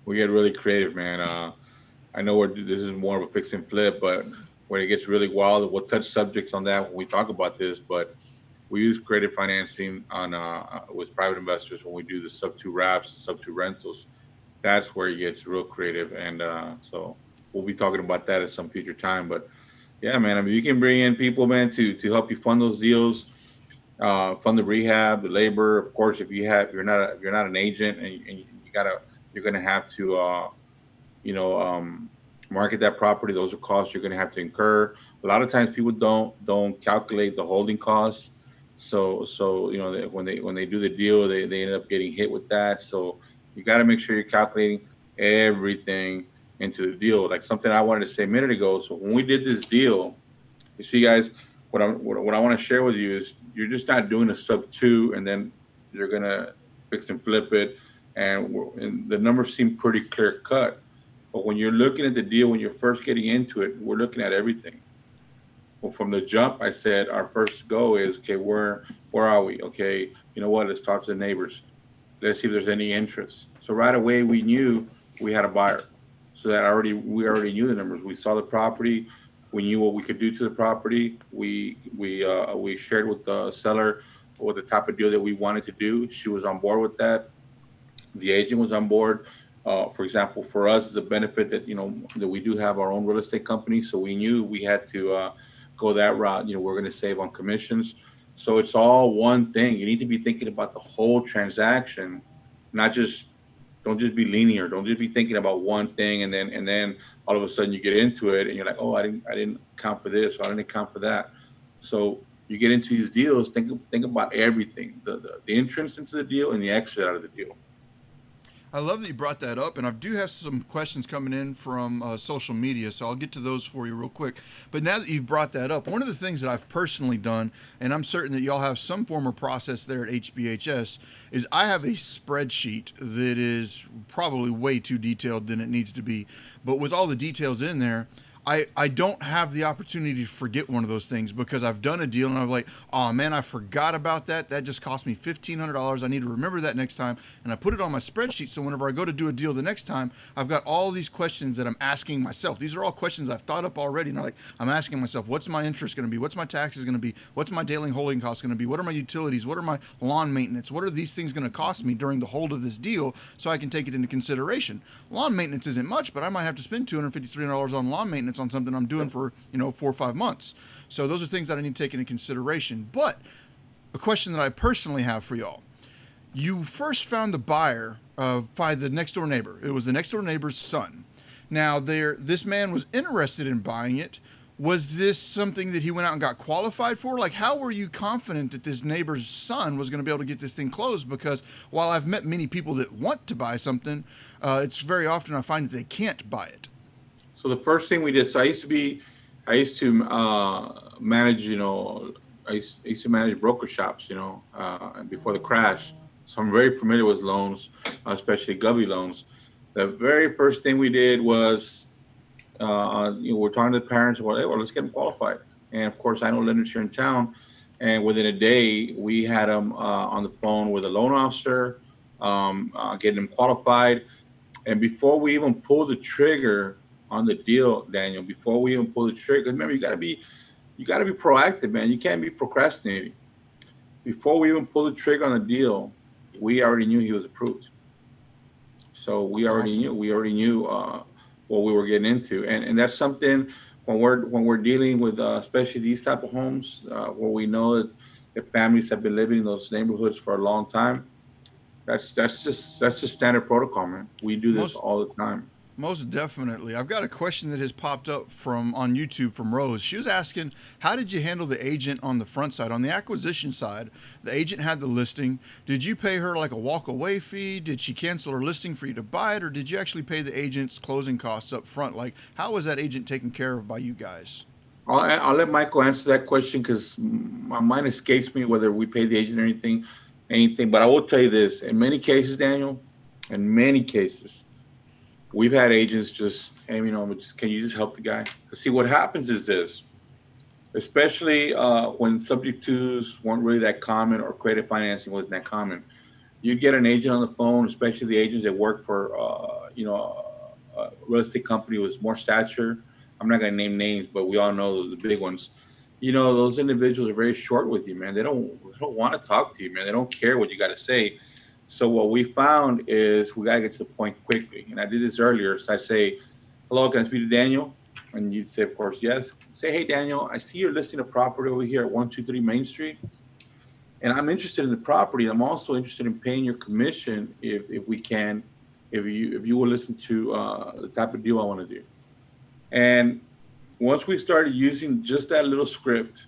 we get really creative, man. I know this is more of a fix and flip, but when it gets really wild, we'll touch subjects on that when we talk about this. But we use creative financing on with private investors when we do the sub two wraps, sub two rentals. That's where it gets real creative, and so we'll be talking about that at some future time. But yeah, man, I mean, you can bring in people, man, to help you fund those deals, fund the rehab, the labor. Of course, if you're not an agent, and you're gonna have to you know, market that property. Those are costs you're going to have to incur. A lot of times people don't calculate the holding costs. So you know, when they do the deal, they end up getting hit with that. So you got to make sure you're calculating everything into the deal. Like something I wanted to say a minute ago. So when we did this deal, you see, guys, what I want to share with you is you're just not doing a sub two and then you're gonna fix and flip it, and the numbers seem pretty clear cut. But when you're looking at the deal, when you're first getting into it, we're looking at everything. Well, from the jump, I said our first go is, okay, where are we? Okay, you know what? Let's talk to the neighbors. Let's see if there's any interest. So right away, we knew we had a buyer. So we already knew the numbers. We saw the property. We knew what we could do to the property. We shared with the seller what the type of deal that we wanted to do. She was on board with that. The agent was on board. For example, for us, it's a benefit that, you know, that we do have our own real estate company. So we knew we had to go that route. You know, we're going to save on commissions. So it's all one thing. You need to be thinking about the whole transaction, don't just be linear. Don't just be thinking about one thing and then all of a sudden you get into it and you're like, oh, I didn't account for this, or I didn't account for that. So you get into these deals, think about everything, the entrance into the deal and the exit out of the deal. I love that you brought that up, and I do have some questions coming in from social media, so I'll get to those for you real quick. But now that you've brought that up, one of the things that I've personally done, and I'm certain that y'all have some form of process there at HBHS, is I have a spreadsheet that is probably way too detailed than it needs to be. But with all the details in there, I don't have the opportunity to forget one of those things, because I've done a deal and I'm like, oh man, I forgot about that. That just cost me $1,500. I need to remember that next time. And I put it on my spreadsheet. So whenever I go to do a deal the next time, I've got all these questions that I'm asking myself. These are all questions I've thought up already. And I'm asking myself, what's my interest going to be? What's my taxes going to be? What's my daily holding costs going to be? What are my utilities? What are my lawn maintenance? What are these things going to cost me during the hold of this deal, so I can take it into consideration? Lawn maintenance isn't much, but I might have to spend $250, $300 on lawn maintenance on something I'm doing for 4 or 5 months. So those are things that I need to take into consideration. But a question that I personally have for y'all: you first found the buyer by the next door neighbor. It was the next door neighbor's son. Now this man was interested in buying it. Was this something that he went out and got qualified for? Like, how were you confident that this neighbor's son was going to be able to get this thing closed? Because while I've met many people that want to buy something, it's very often I find that they can't buy it. So the first thing we did, so I used to manage, I used to manage broker shops, before the crash. So I'm very familiar with loans, especially Govy loans. The very first thing we did was, we're talking to the parents about, hey, well, let's get them qualified. And of course, I know lenders here in town. And within a day, we had them on the phone with a loan officer, getting them qualified. And before we even pull the trigger on the deal, Daniel, before we even pull the trigger, remember, you gotta be proactive, man. You can't be procrastinating. Before we even pull the trigger on the deal, we already knew he was approved. So we already knew what we were getting into, and that's something when we're dealing with especially these type of homes where we know that the families have been living in those neighborhoods for a long time. That's just standard protocol, man. We do this all the time. Most definitely. I've got a question that has popped up from on YouTube from Rose. She was asking, how did you handle the agent on the front side? On the acquisition side, the agent had the listing. Did you pay her like a walk away fee? Did she cancel her listing for you to buy it? Or did you actually pay the agent's closing costs up front? Like, how was that agent taken care of by you guys? I'll let Michael answer that question because my mind escapes me whether we pay the agent or anything. But I will tell you this: in many cases, Daniel, in many cases, we've had agents just, hey, can you just help the guy? Because see, what happens is this, especially when subject twos weren't really that common or credit financing wasn't that common. You get an agent on the phone, especially the agents that work for, a real estate company with more stature. I'm not going to name names, but we all know the big ones. Those individuals are very short with you, man. They don't want to talk to you, man. They don't care what you got to say. So what we found is we got to get to the point quickly. And I did this earlier. So I say, hello, can I speak to Daniel? And you'd say, of course, yes. Say, hey, Daniel, I see you're listing a property over here at 123 Main Street. And I'm interested in the property. I'm also interested in paying your commission if we can, if you will listen to the type of deal I want to do. And once we started using just that little script,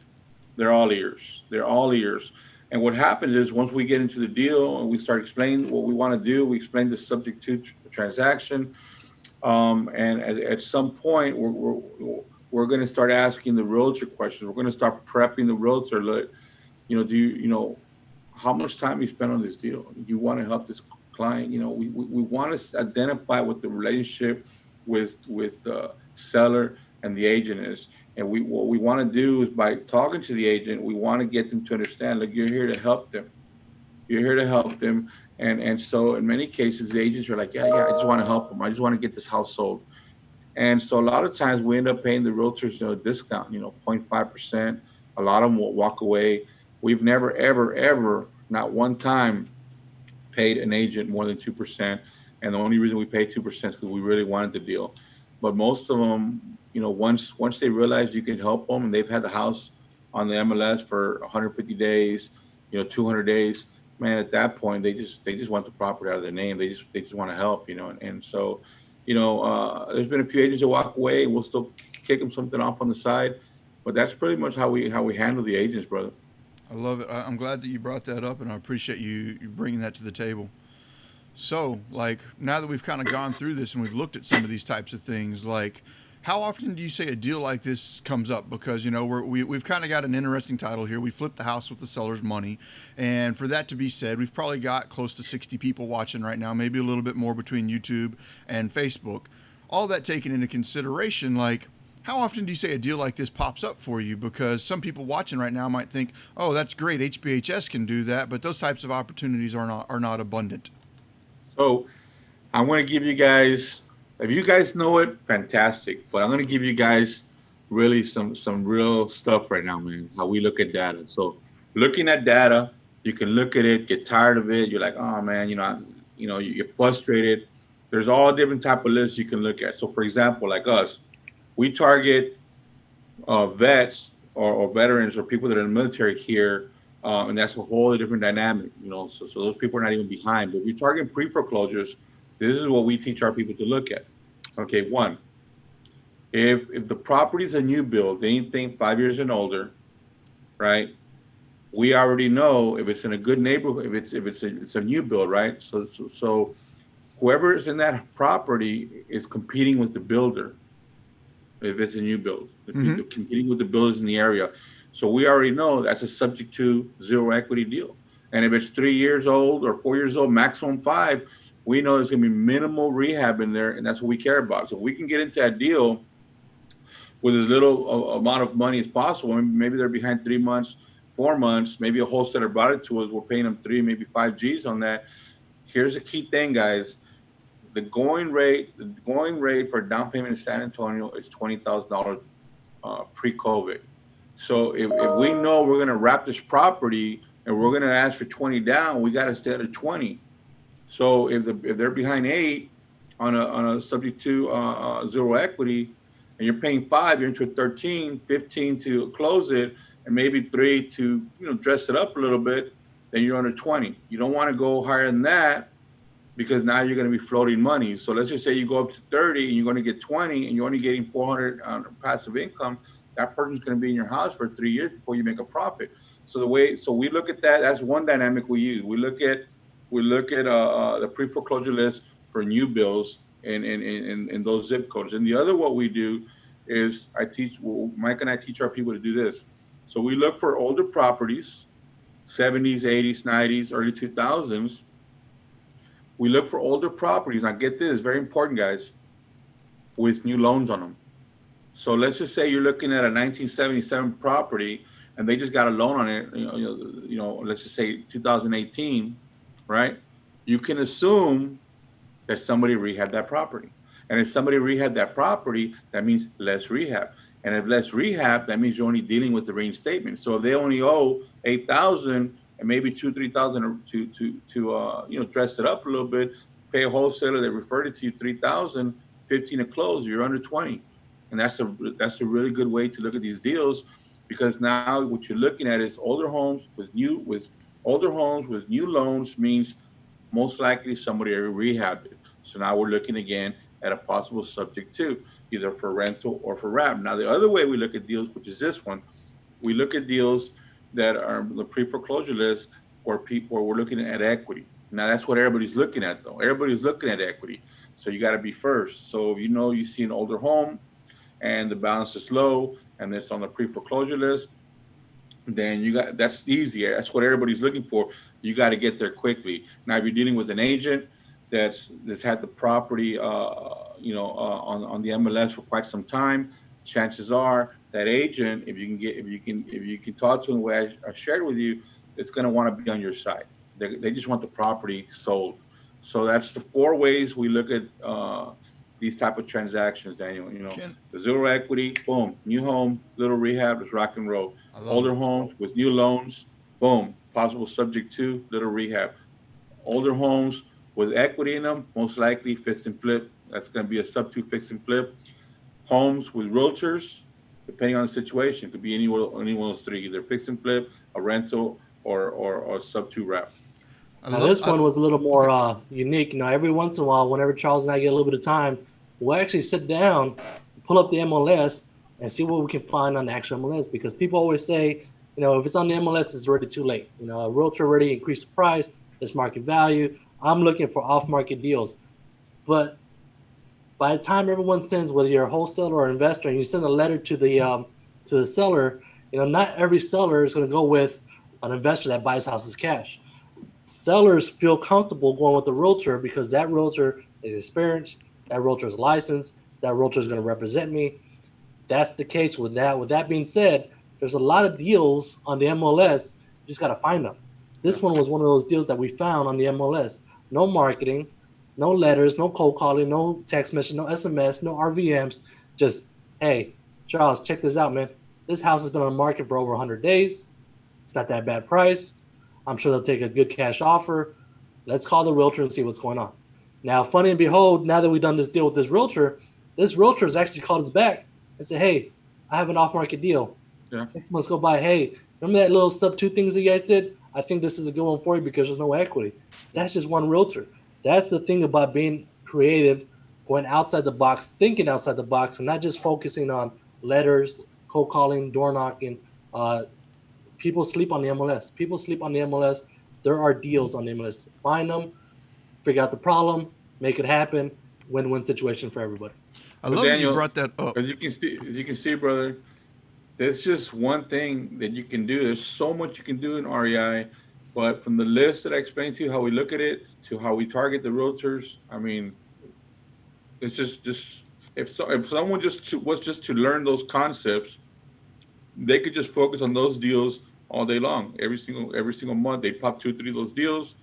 they're all ears. They're all ears. And what happens is once we get into the deal and we start explaining what we want to do, we explain the subject to transaction. And at some point, we're going to start asking the realtor questions. We're going to start prepping the realtor. How much time you spend on this deal? Do you want to help this client? We want to identify what the relationship with the seller and the agent is. And what we want to do is by talking to the agent, we want to get them to understand, look, you're here to help them. You're here to help them. And so in many cases, the agents are like, yeah, I just want to help them. I just want to get this house sold. And so a lot of times we end up paying the realtors a discount, 0.5%. A lot of them will walk away. We've never, ever, ever, not one time paid an agent more than 2%. And the only reason we pay 2% is because we really wanted the deal. But most of them, once they realize you can help them and they've had the house on the MLS for 150 days, 200 days, man, at that point, they just want the property out of their name. They just want to help, And so, there's been a few agents that walk away. We'll still kick them something off on the side. But that's pretty much how we handle the agents, brother. I love it. I'm glad that you brought that up, and I appreciate you bringing that to the table. So, now that we've kind of gone through this and we've looked at some of these types of things, how often do you say a deal like this comes up? Because, we've kind of got an interesting title here. We flipped the house with the seller's money. And for that to be said, we've probably got close to 60 people watching right now, maybe a little bit more between YouTube and Facebook. All that taken into consideration, how often do you say a deal like this pops up for you? Because some people watching right now might think, oh, that's great, HBHS can do that, but those types of opportunities are not abundant. So I'm going to give you guys, if you guys know it, fantastic. But I'm going to give you guys really some real stuff right now, man, how we look at data. So looking at data, you can look at it, get tired of it. You're like, oh, man, you're frustrated. There's all different type of lists you can look at. So, for example, like us, we target vets or veterans or people that are in the military here. And that's a whole different dynamic, so those people are not even behind. But if you're targeting pre-foreclosures, this is what we teach our people to look at. Okay, one, if the property is a new build, anything 5 years and older, right? We already know if it's in a good neighborhood, if it's a new build, right? So whoever is in that property is competing with the builder. If it's a new build, competing with the builders in the area. So we already know that's a subject to zero equity deal. And if it's 3 years old or 4 years old, maximum 5, we know there's going to be minimal rehab in there. And that's what we care about. So if we can get into that deal with as little amount of money as possible, maybe they're behind 3 months, 4 months, maybe a wholesaler brought it to us. We're paying them 3, maybe 5 G's on that. Here's a key thing, guys. The going rate for down payment in San Antonio is $20,000 pre-COVID. So if we know we're going to wrap this property and we're going to ask for 20 down, we got to stay at 20. So if they're behind 8 on a subject to zero equity, and you're paying 5, you're into 13, 15 to close it, and maybe 3 to dress it up a little bit, then you're under 20. You don't want to go higher than that. because now you're going to be floating money. So let's just say you go up to 30 and you're going to get 20 and you're only getting 400 passive income. That person's going to be in your house for 3 years before you make a profit. So we look at that. That's one dynamic we use. We look at the pre-foreclosure list for new bills in those zip codes. And the other, what we do is Mike and I teach our people to do this. So we look for older properties, 70s, 80s, 90s, early 2000s. We look for older properties. Now, get this, very important, guys, with new loans on them. So let's just say you're looking at a 1977 property and they just got a loan on it, let's just say 2018, right? You can assume that somebody rehabbed that property. And if somebody rehabbed that property, that means less rehab. And if less rehab, that means you're only dealing with the reinstatement. So if they only owe 8,000 and maybe 2,000-3,000 to dress it up a little bit, pay a wholesaler that referred it to you 3,000, 15 to close, you're under 20. And that's a really good way to look at these deals, because now what you're looking at is older homes with new loans means most likely somebody already rehabbed it. So now we're looking again at a possible subject to, either for rental or for wrap. Now the other way we look at deals, which is this one, we look at deals that are the pre-foreclosure list where we're looking at equity. Now that's what everybody's looking at, though. Everybody's looking at equity. So you got to be first. So if you see an older home and the balance is low and it's on the pre-foreclosure list, then that's easier. That's what everybody's looking for. You got to get there quickly. Now, if you're dealing with an agent that's had the property, on the MLS for quite some time, chances are that agent, if you can talk to them the way I shared with you, it's going to want to be on your side. They just want the property sold. So that's the 4 ways we look at these type of transactions, Daniel. The zero equity, boom, new home, little rehab, is rock and roll. Older homes with new loans, boom, possible subject to, little rehab. Older homes with equity in them, most likely fix and flip. That's going to be a sub 2 fix and flip. Homes with realtors, depending on the situation, it could be any one of those 3, either fix and flip, a rental, or sub 2 wrap. Now, this one was a little more unique. Every once in a while, whenever Charles and I get a little bit of time, we'll actually sit down, pull up the MLS, and see what we can find on the actual MLS. Because people always say, if it's on the MLS, it's already too late. A realtor already increased the price, it's market value. I'm looking for off-market deals. But by the time everyone sends, whether you're a wholesaler or investor, and you send a letter to the seller, not every seller is going to go with an investor that buys houses cash. Sellers feel comfortable going with the realtor because that realtor is experienced, that realtor is licensed, that realtor is going to represent me. That's the case with that. With that being said, there's a lot of deals on the MLS. You just got to find them. This one was one of those deals that we found on the MLS. No marketing, no letters, no cold calling, no text message, no SMS, no RVMs. Just, hey, Charles, check this out, man. This house has been on the market for over 100 days. It's not that bad price. I'm sure they'll take a good cash offer. Let's call the realtor and see what's going on. Now, funny and behold, now that we've done this deal with this realtor has actually called us back and said, hey, I have an off-market deal. Yeah. 6 months go by. Hey, remember that little sub 2 things that you guys did? I think this is a good one for you because there's no equity. That's just one realtor. That's the thing about being creative, going outside the box, thinking outside the box, and not just focusing on letters, cold calling, door knocking. People sleep on the MLS. There are deals on the MLS. Find them, figure out the problem, make it happen. Win-win situation for everybody. I love Daniel, that you brought that up. As you can see, brother, there's just one thing that you can do. There's so much you can do in REI, but from the list that I explained to you, how we look at it, to how we target the realtors, I mean, it's just if someone was just to learn those concepts, they could just focus on those deals all day long. Every single month, they pop 2 or 3 of those deals,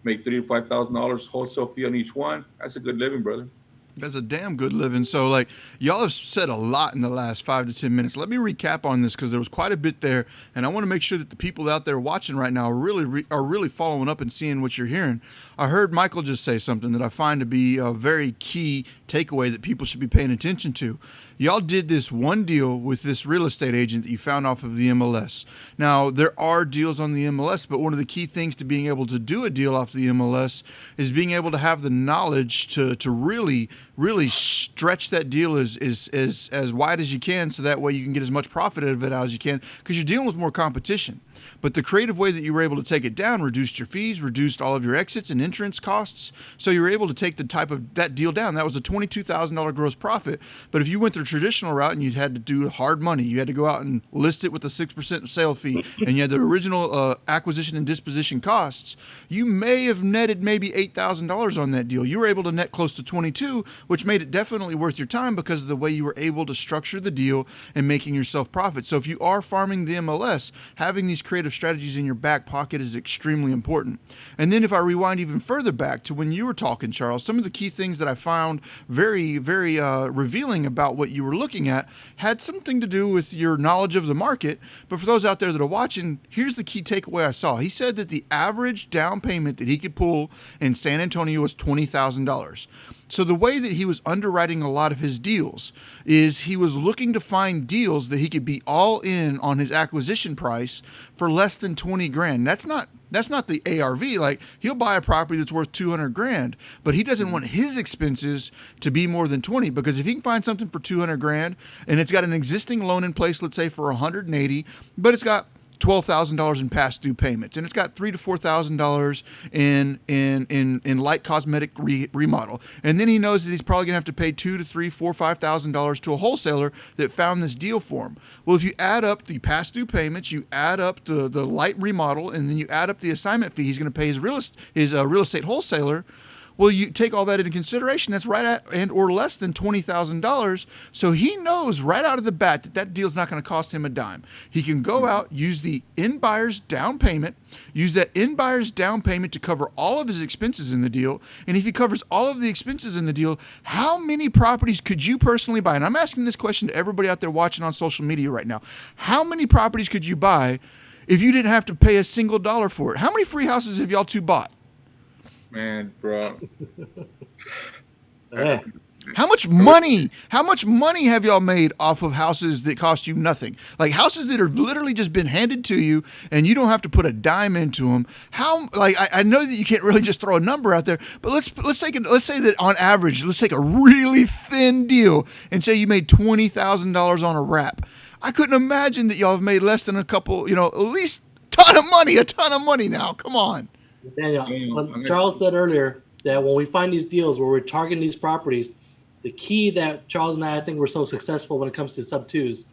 make $3,000 to $5,000 wholesale fee on each one. That's a good living, brother. That's a damn good living. So, like, y'all have said a lot in the last 5 to 10 minutes. Let me recap on this because there was quite a bit there, and I want to make sure that the people out there watching right now are really following up and seeing what you're hearing. I heard Michael just say something that I find to be a very key takeaway that people should be paying attention to. Y'all did this one deal with this real estate agent that you found off of the MLS. Now, there are deals on the MLS, but one of the key things to being able to do a deal off the MLS is being able to have the knowledge to really stretch that deal as wide as you can, so that way you can get as much profit out of it as you can, because you're dealing with more competition. But the creative way that you were able to take it down reduced your fees, reduced all of your exits and entrance costs. So you were able to take the type of that deal down. That was a $22,000 gross profit. But if you went the traditional route and you had to do hard money, you had to go out and list it with a 6% sale fee, and you had the original acquisition and disposition costs, you may have netted maybe $8,000 on that deal. You were able to net close to 22, which made it definitely worth your time because of the way you were able to structure the deal and making yourself profit. So if you are farming the MLS, having these creative strategies in your back pocket is extremely important. And then if I rewind even further back to when you were talking, Charles, some of the key things that I found very revealing about what you were looking at had something to do with your knowledge of the market. But for those out there that are watching, here's the key takeaway I saw. He said that the average down payment that he could pull in San Antonio was $20,000. So the way that he was underwriting a lot of his deals is he was looking to find deals that he could be all in on his acquisition price for less than 20 grand. That's not the ARV. Like, he'll buy a property that's worth 200 grand, but he doesn't want his expenses to be more than 20, because if he can find something for 200 grand and it's got an existing loan in place, let's say for 180, but it's got $12,000 in past due payments, and it's got $3,000 to $4,000 in light cosmetic remodel, and then he knows that he's probably gonna have to pay $2,000 to $3,000, $4,000, $5,000 to a wholesaler that found this deal for him. Well, if you add up the past due payments, you add up the light remodel, and then you add up the assignment fee he's gonna pay his real estate wholesaler. Well, you take all that into consideration, that's right at and or less than $20,000. So he knows right out of the bat that that deal's not going to cost him a dime. He can go out, use the end buyer's down payment, use that end buyer's down payment to cover all of his expenses in the deal. And if he covers all of the expenses in the deal, how many properties could you personally buy? And I'm asking this question to everybody out there watching on social media right now. How many properties could you buy if you didn't have to pay a single dollar for it? How many free houses have y'all two bought? Man, bro. Yeah. How much money have y'all made off of houses that cost you nothing? Like houses that are literally just been handed to you and you don't have to put a dime into them. I know that you can't really just throw a number out there, but let's say that on average, let's take a really thin deal and say you made $20,000 on a wrap. I couldn't imagine that y'all have made less than a couple, at least a ton of money now. Come on. Daniel, Charles said earlier that when we find these deals where we're targeting these properties, the key that Charles and I think we're so successful when it comes to sub-twos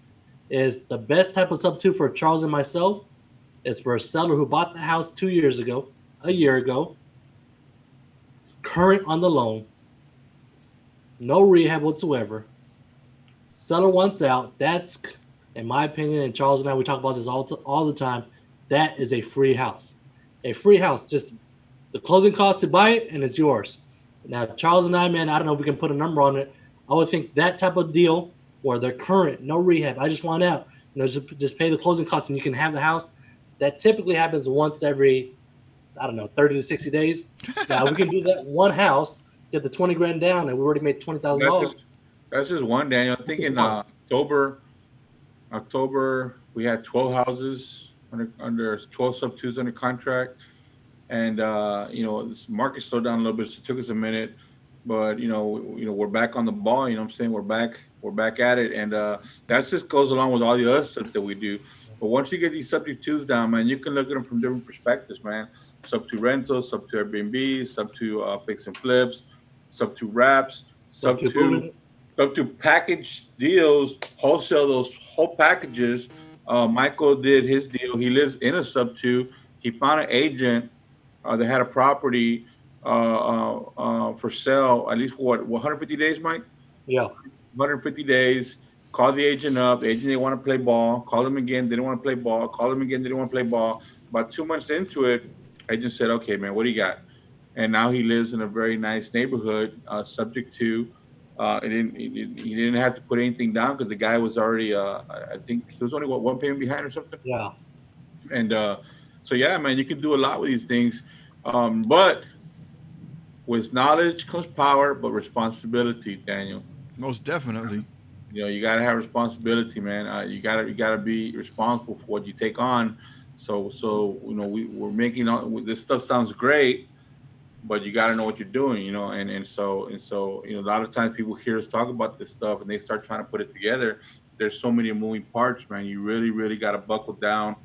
is the best type of sub-two for Charles and myself is for a seller who bought the house 2 years ago, a year ago, current on the loan, no rehab whatsoever. Seller wants out. That's, in my opinion, and Charles and I, we talk about this all the time, that is a free house. A free house, just the closing costs to buy it, and it's yours. Now, Charles and I, man, I don't know if we can put a number on it. I would think that type of deal where they're current, no rehab, I just want out, just pay the closing costs and you can have the house. That typically happens once every, 30 to 60 days. Now, we can do that one house, get the 20 grand down, and we already made $20,000. That's just one, Daniel. I think in October, we had 12 houses under 12 sub-twos under contract. And, this market slowed down a little bit, so it took us a minute. But, we're back on the ball, you know what I'm saying? We're back at it. And that just goes along with all the other stuff that we do. But once you get these sub-twos down, man, you can look at them from different perspectives, man. Sub-two rentals, sub-two Airbnbs, sub-two fix and flips, sub-two wraps, sub-two package deals, wholesale those whole packages. Michael did his deal. He lives in a sub-two. He found an agent that had a property for sale, at least 150 days, Mike? Yeah. 150 days. Called the agent up. The agent didn't want to play ball. Called him again. Didn't want to play ball. Called him again. Didn't want to play ball. About 2 months into it, agent said, okay, man, what do you got? And now he lives in a very nice neighborhood, subject to He didn't have to put anything down because the guy was already. I think he was only one payment behind or something. Yeah. And so yeah, man, you can do a lot with these things, but with knowledge comes power, but responsibility, Daniel. Most definitely. You know, you gotta have responsibility, man. You gotta be responsible for what you take on. So you know, we're making this stuff sounds great, but you got to know what you're doing, you know, and so you know, a lot of times people hear us talk about this stuff and they start trying to put it together. There's so many moving parts, man. You really got to buckle down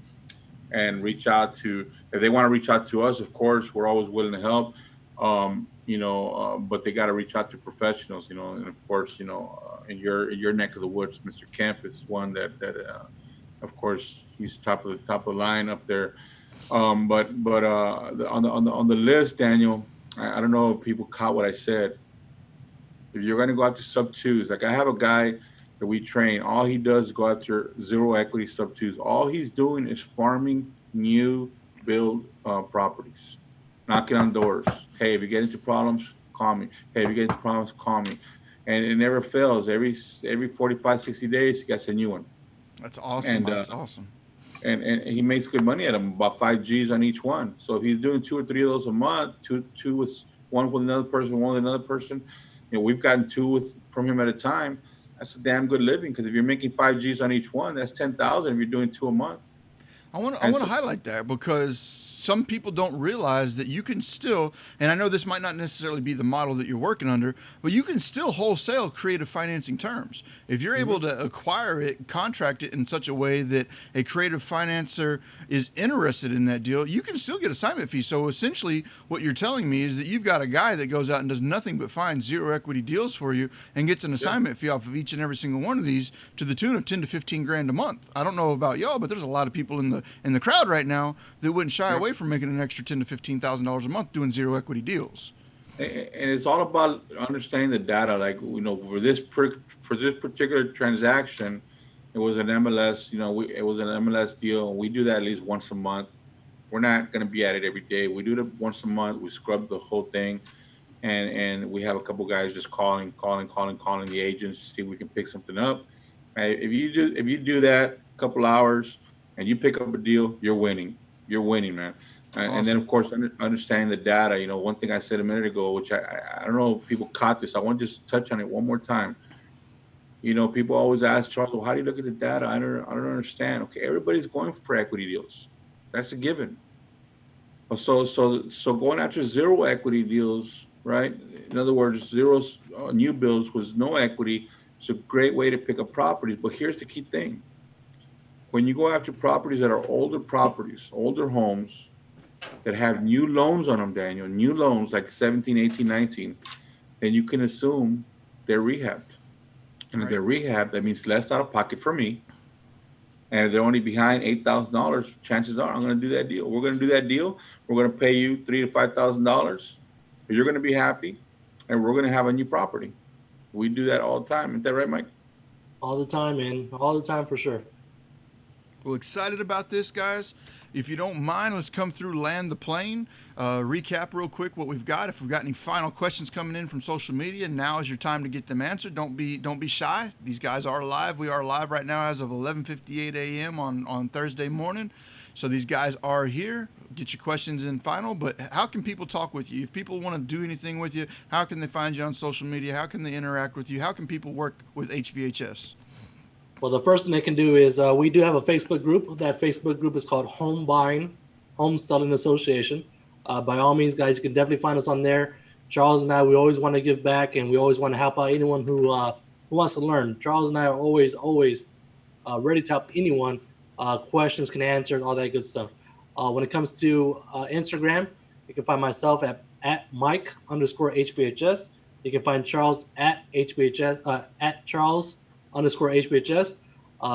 and reach out to, if they want to reach out to us, of course we're always willing to help. But they got to reach out to professionals, you know, and of course, you know, in your neck of the woods, Mr. Kemp is one that of course he's top of the line up there. On the list, Daniel, I don't know if people caught what I said. If you're going to go after sub twos, like I have a guy that we train, all he does is go after zero equity sub twos. All he's doing is farming new build properties, knocking on doors. Hey, if you get into problems, call me. Hey, if you get into problems, call me. And it never fails. Every 45, 60 days, he gets a new one. That's awesome. And That's awesome. and he makes good money at them, about 5 Gs on each one. So if he's doing 2 or 3 of those a month, two with one with another person, one with another person, you know, we've gotten from him at a time. That's a damn good living, because if you're making 5 Gs on each one, that's 10,000. If you're doing 2 a month, I want to highlight that, because some people don't realize that you can still, and I know this might not necessarily be the model that you're working under, but you can still wholesale creative financing terms. If you're able to acquire it, contract it in such a way that a creative financer is interested in that deal, you can still get assignment fees. So essentially what you're telling me is that you've got a guy that goes out and does nothing but find zero equity deals for you and gets an assignment fee off of each and every single one of these to the tune of 10 to 15 grand a month. I don't know about y'all, but there's a lot of people in the crowd right now that wouldn't shy away from making an extra $10,000 to $15,000 a month doing zero equity deals. and it's all about understanding the data. Like, you know, for this particular transaction, it was an MLS. You know, it was an MLS deal. We do that at least once a month. We're not going to be at it every day. We do it once a month. We scrub the whole thing, and we have a couple guys just calling the agents to see if we can pick something up. Right? If you do that a couple hours and you pick up a deal, you're winning. You're winning, man. Awesome. And then, of course, understanding the data. You know, one thing I said a minute ago, which I don't know if people caught this. I want to just touch on it one more time. You know, people always ask, Charles, well, how do you look at the data? I don't understand. Okay, everybody's going for equity deals. That's a given. So going after zero equity deals, right? In other words, zero new builds with no equity. It's a great way to pick up properties. But here's the key thing. When you go after properties that are older properties, older homes that have new loans on them, Daniel, new loans like 17, 18, 19, then you can assume they're rehabbed. And if they're rehabbed, that means less out of pocket for me. And if they're only behind $8,000, chances are I'm going to do that deal. We're going to do that deal. We're going to pay you $3,000 to $5,000. You're going to be happy, and we're going to have a new property. We do that all the time. Isn't that right, Mike? All the time, man. All the time, for sure. Well, excited about this, guys. If you don't mind, let's come through, land the plane, recap real quick what we've got. If we've got any final questions coming in from social media, now is your time to get them answered. Don't be shy. These guys are live. We are live right now as of 11:58 a.m. on Thursday morning. So these guys are here. Get your questions in final. But how can people talk with you? If people want to do anything with you, how can they find you on social media? How can they interact with you? How can people work with HBHS? Well, the first thing they can do is we do have a Facebook group. That Facebook group is called Home Selling Association. By all means, guys, you can definitely find us on there. Charles and I, we always want to give back, and we always want to help out anyone who wants to learn. Charles and I are always ready to help anyone. Questions can answer and all that good stuff. When it comes to Instagram, you can find myself at Mike_HBHS. You can find Charles at HBHS at Charles_HBHS.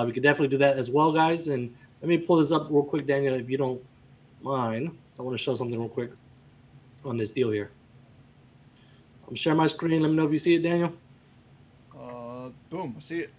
We can definitely do that as well, guys. And let me pull this up real quick, Daniel, if you don't mind. I want to show something real quick on this deal here. I'm sharing my screen. Let me know if you see it, Daniel. Boom, I see it.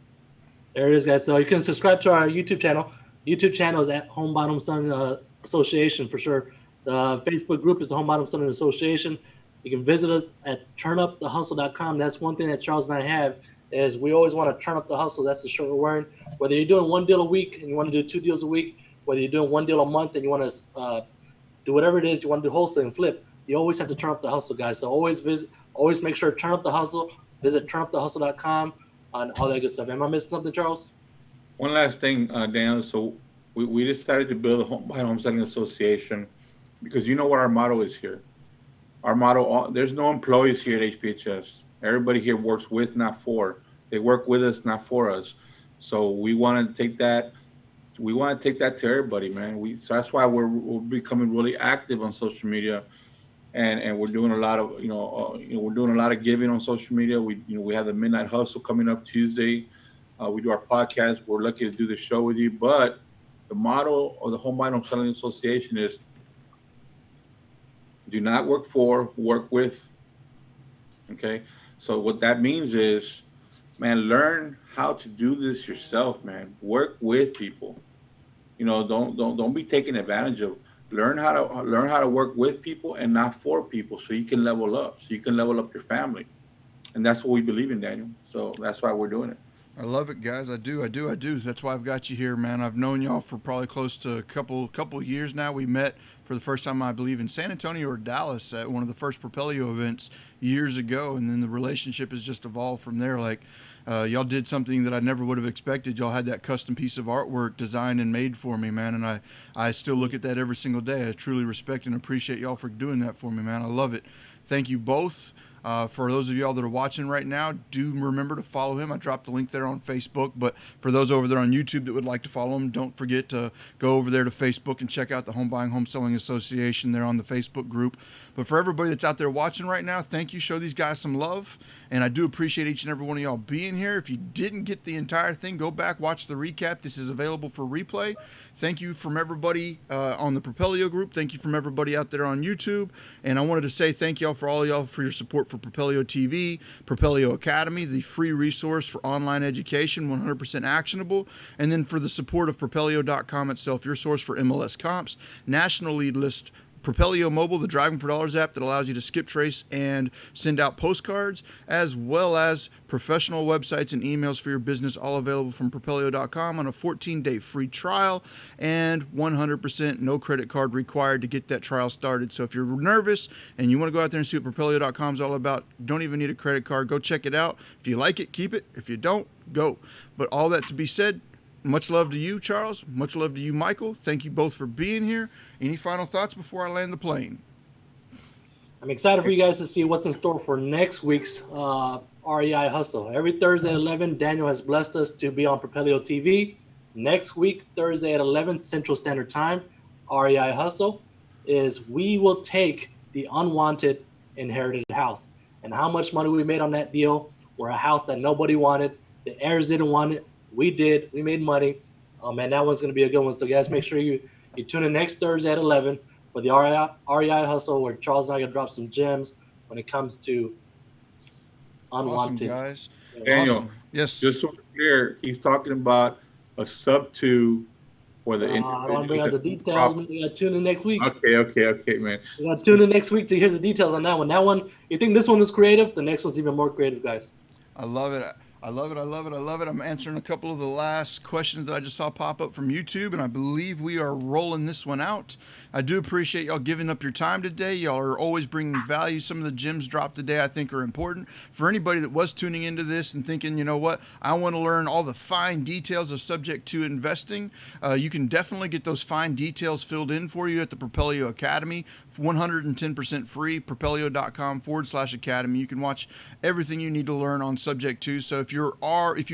There it is, guys. So you can subscribe to our YouTube channel. YouTube channel is at Home Bottom Selling Association for sure. The Facebook group is the Home Bottom Selling Association. You can visit us at turnupthehustle.com. That's one thing that Charles and I have is we always want to turn up the hustle. That's the shirt we're wearing. Whether you're doing one deal a week and you want to do 2 deals a week, whether you're doing one deal a month and you want to do whatever it is you want to do, wholesale and flip, you always have to turn up the hustle, guys. So always make sure to turn up the hustle. Visit turnupthehustle.com and all that good stuff. Am I missing something, Charles? One last thing, Daniel. So we decided to build a home selling association because you know what our motto is here. Our motto, there's no employees here at HPHS. Everybody here works with, not for. They work with us, not for us. So we want to take that. We want to take that to everybody, man. So that's why we're becoming really active on social media, and we're doing a lot of we're doing a lot of giving on social media. We have the Midnight Hustle coming up Tuesday. We do our podcast. We're lucky to do the show with you. But the motto of the Home Buying Home Selling Association is: do not work for, work with. Okay. So what that means is, man, learn how to do this yourself, man. Work with people. Don't be taken advantage of. Learn how to work with people and not for people, so you can level up. So you can level up your family, and that's what we believe in, Daniel. So that's why we're doing it. I love it, guys. I do. That's why I've got you here, man. I've known y'all for probably close to a couple years now. We met for the first time, I believe, in San Antonio or Dallas at one of the first Propelio events years ago, and then the relationship has just evolved from there. Like, y'all did something that I never would have expected. Y'all had that custom piece of artwork designed and made for me, man, and I still look at that every single day. I truly respect and appreciate y'all for doing that for me, man. I love it. Thank you both. For those of y'all that are watching right now, do remember to follow him. I dropped the link there on Facebook, but for those over there on YouTube that would like to follow him, don't forget to go over there to Facebook and check out the Home Buying Home Selling Association there on the Facebook group. But for everybody that's out there watching right now, thank you. Show these guys some love, and I do appreciate each and every one of y'all being here. If you didn't get the entire thing, go back, watch the recap. This is available for replay. Thank you from everybody on the Propelio group. Thank you from everybody out there on YouTube. And I wanted to say thank y'all for all y'all for your support for Propelio TV, Propelio Academy, the free resource for online education, 100% actionable. And then for the support of Propelio.com itself, your source for MLS comps, national lead list, Propelio Mobile, the Driving for Dollars app that allows you to skip trace and send out postcards, as well as professional websites and emails for your business, all available from Propelio.com on a 14-day free trial and 100% no credit card required to get that trial started. So if you're nervous and you want to go out there and see what Propelio.com is all about, don't even need a credit card. Go check it out. If you like it, keep it. If you don't, go. But all that to be said, much love to you, Charles. Much love to you, Michael. Thank you both for being here. Any final thoughts before I land the plane? I'm excited for you guys to see what's in store for next week's REI Hustle. Every Thursday at 11, Daniel has blessed us to be on Propelio TV. Next week, Thursday at 11 Central Standard Time, REI Hustle is we will take the unwanted inherited house. And how much money we made on that deal, or a house that nobody wanted, the heirs didn't want it. We did. We made money. Oh, man, that one's going to be a good one. So, guys, make sure you tune in next Thursday at 11 for the REI Hustle, where Charles and I are going to drop some gems when it comes to unwanted. Awesome, guys. Daniel, awesome. Yes. Just so clear, he's talking about a sub-2 for the I don't want to bring out the details. We got to tune in next week. Okay, man. We got to tune in next week to hear the details on that one. That one, you think this one is creative? The next one's even more creative, guys. I love it. I love it. I'm answering a couple of the last questions that I just saw pop up from YouTube, and I believe we are rolling this one out. I do appreciate y'all giving up your time today. Y'all are always bringing value. Some of the gems dropped today I think are important. For anybody that was tuning into this and thinking, you know what, I want to learn all the fine details of subject to investing, you can definitely get those fine details filled in for you at the Propelio Academy. 110% free, propelio.com/academy. You can watch everything you need to learn on subject to. So if you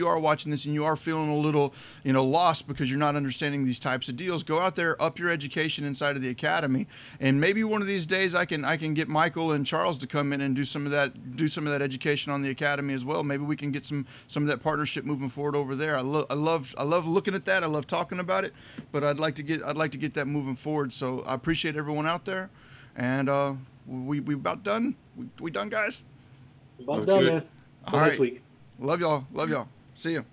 are watching this and you are feeling a little, lost because you're not understanding these types of deals, go out there, up your education inside of the academy, and maybe one of these days I can get Michael and Charles to come in and do some of that education on the academy as well. Maybe we can get some of that partnership moving forward over there. I love looking at that. I love talking about it, but I'd like to get that moving forward. So I appreciate everyone out there. And we about done. We done, guys. About done, man. All right. Next week. Love y'all. See ya.